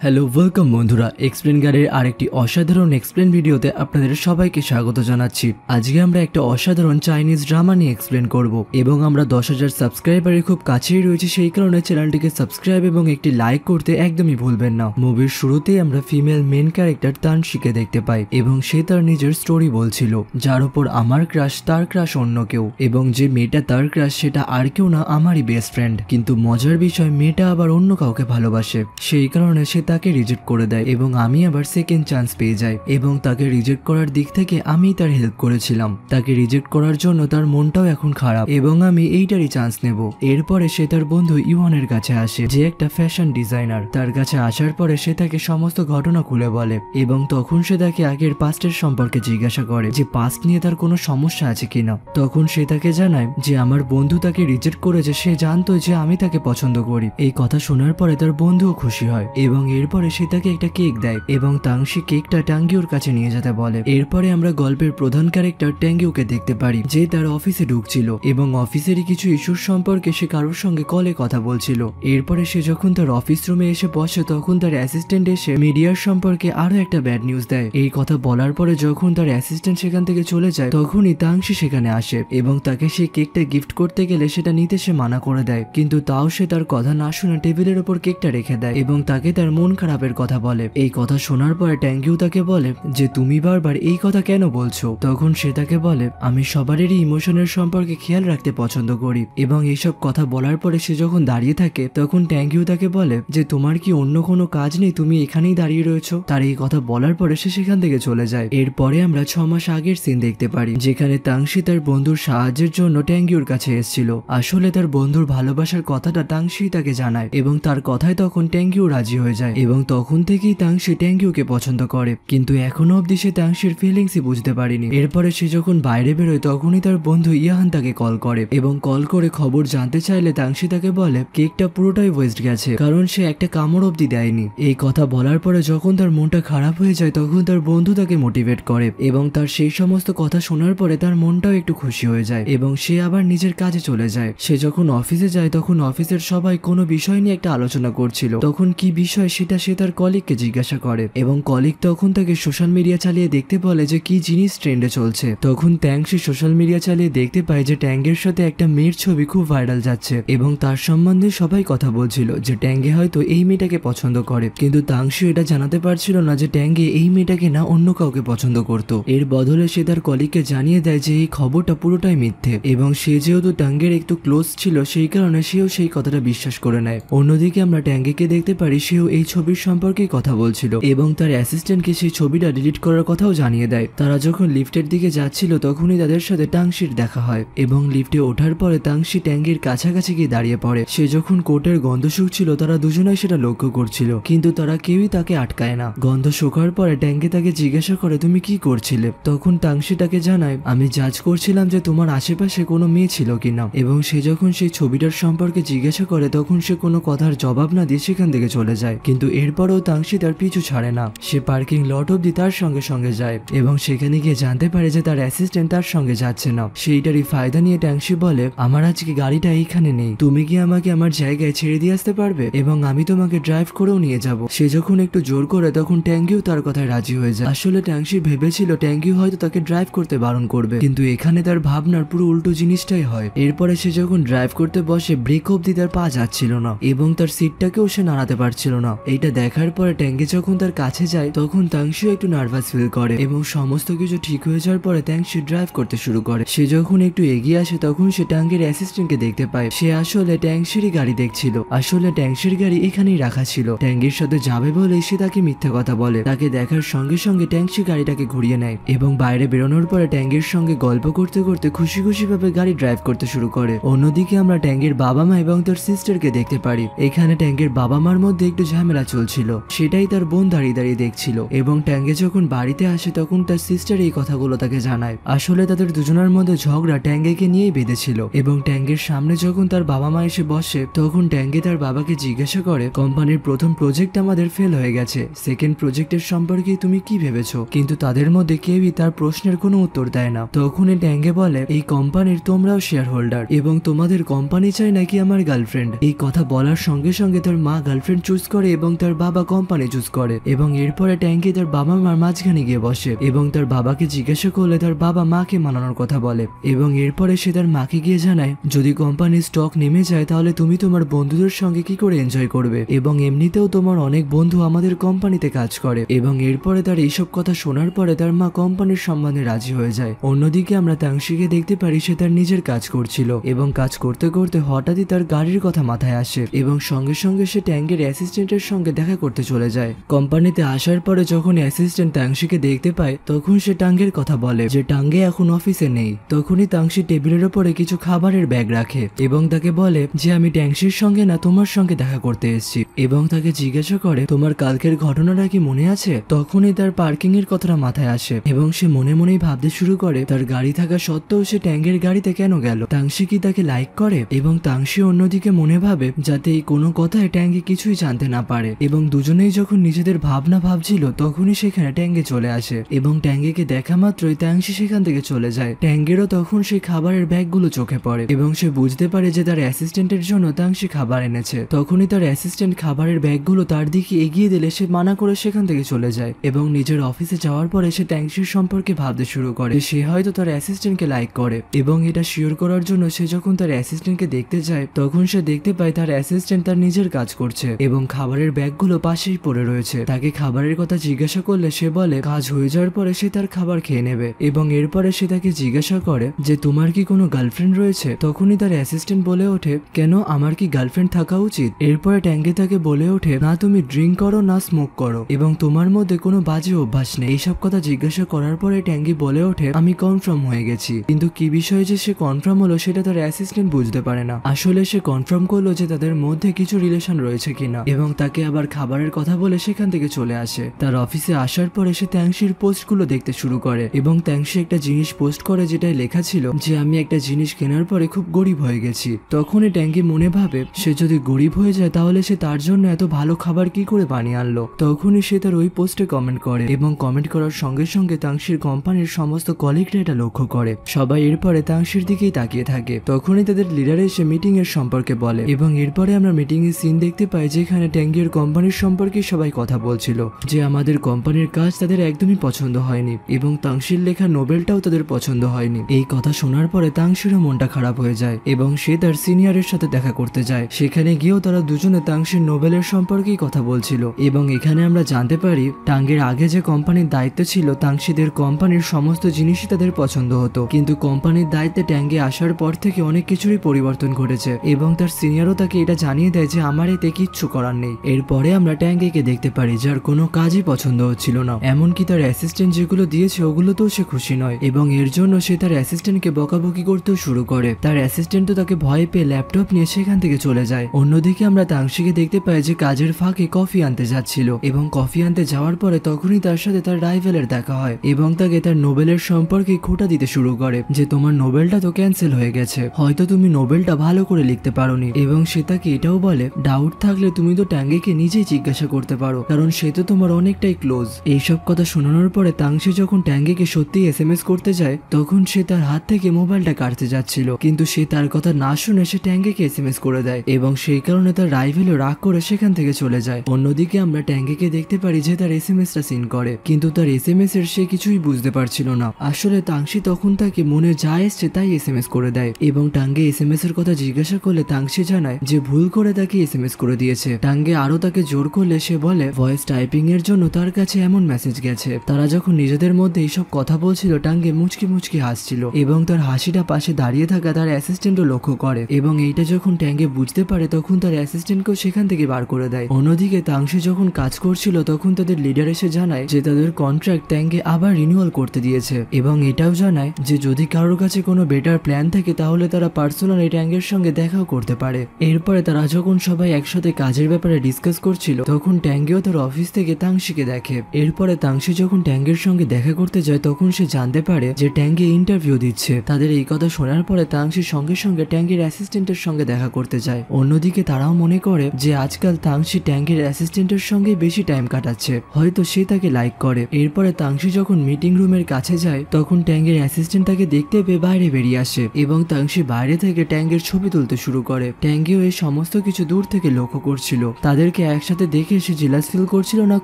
Hello welcome বন্ধুরা, explain গাইডের আরেকটি অসাধারণ এক্সপ্লেন ভিডিওতে আপনাদের সবাইকে স্বাগত জানাচ্ছি। আজকে আমরা একটা অসাধারণ চাইনিজ ড্রামা নিয়ে এক্সপ্লেন করব এবং আমরা 10,000 সাবস্ক্রাইবারের খুব কাছেই রয়েছে, সেই কারণে চ্যানেলটিকে সাবস্ক্রাইব এবং একটি লাইক করতে একদমই ভুলবেন না। মুভির শুরুতেই আমরা ফিমেল মেন ক্যারেক্টার তানশিকে দেখতে পাই এবং সে তার নিজের স্টোরি বলছিল, যার উপর আমার ক্রাশ, তার ক্রাশ অন্য কেউ, এবং যে মেয়েটা তার ক্রাশ সেটা আর কেউ না, আমারই বেস্ট ফ্রেন্ড। কিন্তু মজার বিষয়, মেয়েটা আবার অন্য কাউকে ভালোবাসে, সেই কারণে সে তাকে রিজেক্ট করে দেয় এবং আমি আবার সেকেন্ড চান্স পেয়ে যাই এবং তাকে রিজেক্ট করার দিক থেকে আমি তার হেল্প করেছিলাম। তাকে রিজেক্ট করার জন্য তার মনটাও এখন খারাপ এবং আমি এইটারই চান্স নেব। এরপরে সে তার বন্ধু ইওয়ানের কাছে আসে, যে একটা ফ্যাশন ডিজাইনার। তার কাছে আসার পরে সে তাকে সমস্ত ঘটনা খুলে বলে এবং তখন সে তাকে আগের পাস্টের সম্পর্কে জিজ্ঞাসা করে যে পাস্ট নিয়ে তার কোনো সমস্যা আছে কিনা। তখন সে তাকে জানায় যে আমার বন্ধু তাকে রিজেক্ট করেছে, সে জানতো যে আমি তাকে পছন্দ করি। এই কথা শোনার পরে তার বন্ধুও খুশি হয় এবং এরপরে সে তাকে একটা কেক দেয় এবং তাংশি কেকটা ট্যাঙ্গিওর কাছে নিয়ে যেতে বলে। এরপরে আমরা গল্পের প্রধান ক্যারেক্টার ট্যাঙ্গিওকে দেখতে পারি, যে তার অফিসে ঢুকছিল এবং অফিসেরই কিছু ইস্যুর সম্পর্কে সে কারোর সঙ্গে কলে কথা বলছিল। এরপরে সে যখন তার অফিস রুমে এসে বসে তখন তার অ্যাসিস্ট্যান্ট এসে মিডিয়ার সম্পর্কে আরো একটা ব্যাড নিউজ দেয়। এই কথা বলার পরে যখন তার অ্যাসিস্ট্যান্ট সেখান থেকে চলে যায় তখনই তাংশি সেখানে আসে এবং তাকে সেই কেকটা গিফট করতে গেলে সেটা নিতে সে মানা করে দেয়, কিন্তু তাও সে তার কথা না শুনে টেবিলের উপর কেকটা রেখে দেয় এবং তাকে তার মন খারাপের কথা বলে। এই কথা শোনার পরে ট্যাঙ্গিও তাকে বলে যে তুমি বারবার এই কথা কেন বলছো। তখন সে তাকে বলে আমি সবারই ইমোশনের সম্পর্কে খেয়াল রাখতে পছন্দ করি এবং এইসব কথা বলার পরে সে যখন দাঁড়িয়ে থাকে তখন ট্যাঙ্গিও তাকে বলে যে তোমার কি অন্য কোনো কাজ নেই, তুমি এখানেই দাঁড়িয়ে রয়েছো। তার এই কথা বলার পরে সে সেখান থেকে চলে যায়। এরপরে আমরা 6 মাস আগের সিন দেখতে পারি, যেখানে তাংশি তার বন্ধুর সাহায্যের জন্য ট্যাঙ্গিওর কাছে এসেছিল। আসলে তার বন্ধুর ভালোবাসার কথাটা তাংশি তাকে জানায় এবং তার কথায় তখন ট্যাঙ্গিও রাজি হয়ে যায় এবং তখন থেকেই তাংশি ট্যাঙ্গিওকে পছন্দ করে, কিন্তু এখনো অবধি সে তাংশির ফিলিংসই বুঝতে পারেনি। এরপরে সে যখন বাইরে বেরোয় তখনই তার বন্ধু ইয়াহান তাকে কল করে এবং কল করে খবর জানতে চাইলে তাংশি তাকে বলে কেকটা পুরোটাই ওয়েস্ট গেছে, কারণ সে একটা কামড় অবধি দেয়নি। এই কথা বলার পরে যখন তার মনটা খারাপ হয়ে যায় তখন তার বন্ধু তাকে মোটিভেট করে এবং তার সেই সমস্ত কথা শোনার পরে তার মনটাও একটু খুশি হয়ে যায় এবং সে আবার নিজের কাজে চলে যায়। সে যখন অফিসে যায় তখন অফিসের সবাই কোনো বিষয় নিয়ে একটা আলোচনা করছিল, তখন কি বিষয় সেটা সে তার কলিগকে জিজ্ঞাসা করে এবং কলিগ তখন তাকে সোশ্যাল মিডিয়া চালিয়ে দেখতে বলে যে কি জিনিস ট্রেন্ডে চলছে। তখন ট্যাং সে সোশ্যাল মিডিয়া চালিয়ে দেখতে পায় যে ট্যাঙ্গের সাথে একটা মেয়ের ছবি খুব ভাইরাল যাচ্ছে এবং তার সম্বন্ধে সবাই কথা বলছিল যে ট্যাঙ্গে হয়তো এই মেয়েটাকে পছন্দ করে, কিন্তু তাংশু এটা জানাতে পারছিল না যে ট্যাঙ্গে এই মেয়েটাকে না অন্য কাউকে পছন্দ করত। এর বদলে সে তার কলিগকে জানিয়ে দেয় যে এই খবরটা পুরোটাই মিথ্যে এবং সে যেহেতু ট্যাঙ্গের একটু ক্লোজ ছিল সেই কারণে সেও সেই কথাটা বিশ্বাস করে নেয়। অন্যদিকে আমরা ট্যাঙ্গেকে দেখতে পারি সেও এই ছবির সম্পর্কেই কথা বলছিল এবং তার অ্যাসিস্ট্যান্টকে সেই ছবিটা ডিলিট করার কথাও জানিয়ে দেয়। তারা যখন লিফটের দিকে যাচ্ছিল তখনই তাদের সাথে তাংশির দেখা হয় এবং লিফটে ওঠার পরে তাংশি ট্যাঙ্গের কাছাকাছি গিয়ে দাঁড়িয়ে পড়ে। সে যখন কোটের গন্ধ শুকছিল তারা দুজনাই সেটা লক্ষ্য করছিল, কিন্তু তারা কেউই তাকে আটকায় না। গন্ধ শোকার পরে ট্যাঙ্গে তাকে জিজ্ঞাসা করে তুমি কি করছিলে। তখন তাংশি তাকে জানায় আমি জাজ করছিলাম যে তোমার আশেপাশে কোনো মেয়ে ছিল কিনা, এবং সে যখন সেই ছবিটার সম্পর্কে জিজ্ঞাসা করে তখন সে কোনো কথার জবাব না দিয়ে সেখান থেকে চলে যায়, কিন্তু এরপরেও তাংশি তার পিছু ছাড়ে না। সে পার্কিং লট অব্দি তার সঙ্গে সঙ্গে যায় এবং সেখানে গিয়ে জানতে পারে যে তার অ্যাসিস্ট্যান্ট তার সঙ্গে যাচ্ছে না। সেইটারই ফায়দা নিয়ে ট্যাংশি বলে আমার আজকে গাড়িটা এইখানে নেই, তুমি কি আমাকে আমার জায়গায় ছেড়ে দিয়ে আসতে পারবে এবং আমি তোমাকে ড্রাইভ করেও নিয়ে যাব। সে যখন একটু জোর করে তখন ট্যাঙ্গিও তার কথায় রাজি হয়ে যায়। আসলে ট্যাংশি ভেবেছিল ট্যাঙ্গিও হয়তো তাকে ড্রাইভ করতে বারণ করবে, কিন্তু এখানে তার ভাবনার পুরো উল্টো জিনিসটাই হয়। এরপরে সে যখন ড্রাইভ করতে বসে ব্রেক অব্দি তার পা যাচ্ছিল না এবং তার সিটটাকেও সে নাড়াতে পারছিল না। এইটা দেখার পরে ট্যাঙ্গি যখন তার কাছে যায় তখন তাংশিও একটু নার্ভাস ফিল করে এবং সমস্ত কিছু ঠিক হয়ে যাওয়ার পরে তাংশি ড্রাইভ করতে শুরু করে। সে যখন একটু এগিয়ে আসে তখন সে ট্যাঙ্গের অ্যাসিস্ট্যান্টকে দেখতে পায়। সে আসলে ট্যাংশিরই গাড়ি দেখছিল। আসলে ট্যাংশির গাড়ি এখানেই রাখা ছিল। ট্যাঙ্গির সাথে যাবে বলে সে তাকে মিথ্যা কথা বলে। তাকে দেখার সঙ্গে সঙ্গে ট্যাংশি গাড়িটাকে ঘুরিয়ে নেয় এবং বাইরে বেরোনোর পরে ট্যাঙ্গের সঙ্গে গল্প করতে করতে খুশি খুশি ভাবে গাড়ি ড্রাইভ করতে শুরু করে। অন্যদিকে আমরা ট্যাঙ্গের বাবা মা এবং তার সিস্টারকে দেখতে পারি। এখানে ট্যাঙ্গের বাবা মার মধ্যে একটু ঝামেলা চলছিল, সেটাই তার বোন দাঁড়িয়ে দাঁড়িয়ে দেখছিল এবং ট্যাঙ্গে যখন বাড়িতে আসে তখন তার সিস্টার এই কথাগুলো তাকে জানায়। আসলে তাদের দুজনের মধ্যে ঝগড়া ট্যাঙ্গেকে নিয়েই বেঁধেছিল এবং ট্যাঙ্গের সামনে যখন তার বাবা মা এসে বসে তখন ট্যাঙ্গে তার বাবাকে জিজ্ঞাসা করে কোম্পানির প্রথম প্রজেক্ট আমাদের ফেল হয়ে গেছে, সেকেন্ড প্রজেক্টের সম্পর্কে তুমি কি ভেবেছো, কিন্তু তাদের মধ্যে কেউই তার প্রশ্নের কোনো উত্তর দেয় না। তখনই ট্যাঙ্গে বলে এই কোম্পানির তোমরাও শেয়ার হোল্ডার এবং তোমাদের কোম্পানি চাই নাকি আমার গার্লফ্রেন্ড। এই কথা বলার সঙ্গে সঙ্গে তার মা গার্লফ্রেন্ড চুজ করে এবং তার বাবা কোম্পানি চুজ করে এবং এরপরে ট্যাঙ্কি তার বাবা মার মাঝখানে গিয়ে বসে এবং তার বাবাকে জিজ্ঞাসা করলে তার বাবা মাকে মানানোর কথা বলে এবং এরপরে সে তার মাকে গিয়ে জানায় যদি কোম্পানির স্টক নেমে যায় তাহলে তুমি তোমার বন্ধুদের সঙ্গে কি করে এনজয় করবে এবং এমনিতেও তোমার অনেক বন্ধু আমাদের কোম্পানিতে কাজ করে এবং এরপরে তার এইসব কথা শোনার পরে তার মা কোম্পানির সম্বন্ধে রাজি হয়ে যায়। অন্যদিকে আমরা তাংশিকে দেখতে পারি সে তার নিজের কাজ করছিল এবং কাজ করতে করতে হঠাৎই তার গাড়ির কথা মাথায় আসে এবং সঙ্গে সঙ্গে সে ট্যাঙ্গের অ্যাসিস্ট্যান্টের সঙ্গে দেখা করতে চলে যায়। কোম্পানিতে আসার পরে যখন অ্যাসিস্ট্যান্ট তাংশিকে দেখতে পায় তখন সে টাঙ্গের কথা বলে যে টাঙ্গে এখন অফিসে নেই। তখনই তাংশি টেবিলের ওপরে কিছু খাবারের ব্যাগ রাখে এবং তাকে বলে যে আমি ট্যাংশির সঙ্গে না তোমার সঙ্গে দেখা করতে এসেছি এবং তাকে জিজ্ঞাসা করে তোমার কালকের ঘটনাটা কি মনে আছে। তখনই তার পার্কিং এর কথাটা মাথায় আসে এবং সে মনে মনেই ভাবতে শুরু করে তার গাড়ি থাকা সত্ত্বেও সে ট্যাঙ্গের গাড়িতে কেন গেল। তাংশি কি তাকে লাইক করে এবং তাংশি অন্যদিকে মনে ভাবে যাতে এই কোনো কথায় ট্যাঙ্গে কিছুই জানতে না পারে এবং দুজনেই যখন নিজেদের ভাবনা ভাবছিল তখনই সেখানে ট্যাঙ্গে চলে আসে এবং ট্যাঙ্গেকে দেখা মাত্রই তাংশি সেখান থেকে চলে যায়। ট্যাঙ্গেরও তখন সেই খাবারের ব্যাগগুলো চোখে পড়ে এবং সে বুঝতে পারে যে তার অ্যাসিস্ট্যান্টের জন্য তাংশি খাবার এনেছে। তখনই তার অ্যাসিস্ট্যান্ট খাবারের ব্যাগগুলো তার দিকে এগিয়ে দিলে সে মানা করে সেখান থেকে চলে যায় এবং নিজের অফিসে যাওয়ার পরে সে ট্যাংশির সম্পর্কে ভাবতে শুরু করে সে হয়তো তার অ্যাসিস্ট্যান্টকে লাইক করে এবং এটা শিওর করার জন্য সে যখন তার অ্যাসিস্ট্যান্টকে দেখতে যায় তখন সে দেখতে পায় তার অ্যাসিস্ট্যান্ট তার নিজের কাজ করছে এবং খাবারের ব্যাগগুলো পাশেই পড়ে রয়েছে। তাকে খাবারের কথা জিজ্ঞাসা করলে সে বলে কাজ হয়ে যাওয়ার পরে সে তার খাবার খেয়ে নেবে এবং এরপরে সে তাকে জিজ্ঞাসা করে যে তোমার কি কোনো গার্লফ্রেন্ড রয়েছে। তখনই তার অ্যাসিস্ট্যান্ট বলে ওঠে কেন আমার কি গার্লফ্রেন্ড থাকা উচিত। এরপরে ট্যাঙ্গে তাকে বলে ওঠে না তুমি ড্রিঙ্ক করো না স্মোক করো এবং তোমার মধ্যে কোনো বাজে অভ্যাস নেই। এইসব কথা জিজ্ঞাসা করার পরে ট্যাঙ্গি বলে ওঠে আমি কনফার্ম হয়ে গেছি। কিন্তু কি বিষয়ে যে সে কনফার্ম হলো সেটা তার অ্যাসিস্ট্যান্ট বুঝতে পারে না। আসলে সে কনফার্ম করলো যে তাদের মধ্যে কিছু রিলেশন রয়েছে কিনা এবং তাকে আবার খাবারের কথা বলে সেখান থেকে চলে আসে। তার অফিসে আসার পরে সে ট্যাংশির পোস্টগুলো দেখতে শুরু করে এবং ট্যাংশি একটা জিনিস পোস্ট করে যেটাই লেখা ছিল যে আমি একটা জিনিস কেনার পরে খুব গরিব হয়ে গেছি। তখনই ট্যাঙ্গি মনে ভাবে সে যদি গরিব হয়ে যায় তাহলে সে তার জন্য এত ভালো খাবার কি করে বানিয়ে আনলো। তখনই সে তার ওই পোস্টে কমেন্ট করে এবং কমেন্ট করার সঙ্গে সঙ্গে তাংশির কোম্পানির সমস্ত কলিগরা এটা লক্ষ্য করে। সবাই এরপরে তাংশির দিকেই তাকিয়ে থাকে। তখনই তাদের লিডার এসে মিটিং এর সম্পর্কে বলে এবং এরপরে আমরা মিটিং এর সিন দেখতে পাই যেখানে ট্যাঙ্গির কোম্পানির সম্পর্কে সবাই কথা বলছিল যে আমাদের কোম্পানির কাজ তাদের একদমই পছন্দ হয়নি এবং তাংশির লেখা নোবেলটাও তাদের পছন্দ হয়নি। এই কথা শোনার পরে তাংশিরও মনটা খারাপ হয়ে যায় এবং সে তার সিনিয়রের সাথে দেখা করতে যায়। সেখানে গিয়েও তারা দুজনে তাংশির নোবেলের সম্পর্কেই কথা বলছিল এবং এখানে আমরা জানতে পারি টাঙ্গের আগে যে কোম্পানির দায়িত্ব ছিল তাংশিদের কোম্পানির সমস্ত জিনিসই তাদের পছন্দ হতো, কিন্তু কোম্পানির দায়িত্বে ট্যাঙ্গে আসার পর থেকে অনেক কিছুরই পরিবর্তন ঘটেছে এবং তার সিনিয়রও তাকে এটা জানিয়ে দেয় যে আমার এতে কিচ্ছু করার নেই। এরপরে আমরা ট্যাঙ্গেকে দেখতে পারি যার কোনো কাজই পছন্দ হচ্ছিল না, এমনকি তার অ্যাসিস্ট্যান্ট যেগুলো দিয়েছে ওগুলোতেও সে খুশি নয় এবং এর জন্য সে তার অ্যাসিস্ট্যান্টকে বকাবকি করতেও শুরু করে। তার অ্যাসিস্ট্যান্ট তো তাকে ভয় পেয়ে ল্যাপটপ নিয়ে সেখান থেকে চলে যায়। অন্যদিকে আমরা তাংশিকে দেখতে পাই যে কাজের ফাঁকে কফি আনতে যাচ্ছিল এবং কফি আনতে যাওয়ার পরে তখনই তার সাথে তার রাইভেলের দেখা হয় এবং তাকে তার নোবেলের সম্পর্কে খোঁটা দিতে শুরু করে যে তোমার নোবেলটা তো ক্যান্সেল হয়ে গেছে, হয়তো তুমি নোবেলটা ভালো করে লিখতে পারোনি এবং সে তাকে এটাও বলে ডাউট থাকলে তুমি তো ট্যাঙ্গেকে নিজেই জিজ্ঞাসা করতে পারো কারণ সে তো তোমার অনেকটাই ক্লোজ। এইসব কথা শোনানোর পরে তাংশি যখন ট্যাঙ্গেকে সত্যি এসএমএস করতে যায় তখন সে তার হাত থেকে মোবাইলটা কাটতে যাচ্ছিল কিন্তু সে তার কথা না শুনে সে ট্যাঙ্গেকে এসএমএস করে দেয় এবং সেই কারণে তার রাইভেলও রাগ করে সেখান থেকে চলে যায়। অন্যদিকে আমরা ট্যাঙ্গেকে দেখতে পারি যে তার এসএমএসটা সিন করে কিন্তু তার এসএমএস এর সে কিছুই বুঝতে পারছিল না। আসলে তাংশি তখন তাকে মনে যা এসছে তাই এসএমএস করে দেয় এবং টাঙ্গে এসএমএস এর কথা জিজ্ঞাসা করলে তাংশি জানায় যে ভুল করে তাকে এসএমএস করে দিয়েছে। টাঙ্গে আরো তাকে জোর করলে সে বলে ভয়েস টাইপিং এর জন্য তার কাছে এমন মেসেজ গেছে। তারা যখন নিজেদের মধ্যে এইসব কথা বলছিল টাঙ্গে মুচকি মুচকি হাসছিল এবং তার হাসিটা পাশে দাঁড়িয়ে থাকা তার অ্যাসিস্ট্যান্টও লক্ষ্য করে এবং এইটা যখন ট্যাঙ্গে বুঝতে পারে তখন তার অ্যাসিস্ট্যান্টকেও সেখান থেকে বার করে দেয়। অন্যদিকে তাংশি যখন কাজ করছিল তখন তাদের লিডার এসে জানায় যে তাদের কন্ট্রাক্ট ট্যাঙ্গে আবার রিনিউয়াল করতে দিয়েছে এবং এটাও জানায় যে যদি কারোর কাছে কোনো বেটার প্ল্যান থাকে তাহলে তারা পার্সোনালি ট্যাঙ্গের সঙ্গে দেখাও করতে পারে। এরপরে তারা যখন সবাই একসাথে কাজের ব্যাপারে ডিসকাস করছিল তখন ট্যাঙ্গেও তার অফিস থেকে তাংশিকে দেখে। এরপরে তাংশি যখন ট্যাঙ্গের সঙ্গে দেখা করতে যায় তখন সে জানতে পারে যে ট্যাঙ্গে ইন্টারভিউ দিচ্ছে। তাদের এই কথা শোনার পরে তাংশির সঙ্গে সঙ্গে ট্যাঙ্গের অ্যাসিস্ট্যান্টের সঙ্গে দেখা করতে যায়। অন্যদিকে তারাও মনে করে যে আজকাল তাংশি ট্যাঙ্গের অ্যাসিস্ট্যান্টের সঙ্গে বেশি টাইম কাটাচ্ছে, হয়তো সে তাকে লাইক করে। এরপরে তাংশি যখন মিটিং রুমের কাছে যায় তখন ট্যাঙ্গের অ্যাসিস্ট্যান্ট তাকে দেখতে পেয়ে বাইরে বেরিয়ে আসে এবং তাংশি বাইরে থেকে ট্যাঙ্গের ছবি তুলতে শুরু করে। ট্যাঙ্গেও এই সমস্ত কিছু দূর থেকে লক্ষ্য করছিল। তাদের তাদেরকে একসাথে দেখে সে জেলাস ফিল করছিল না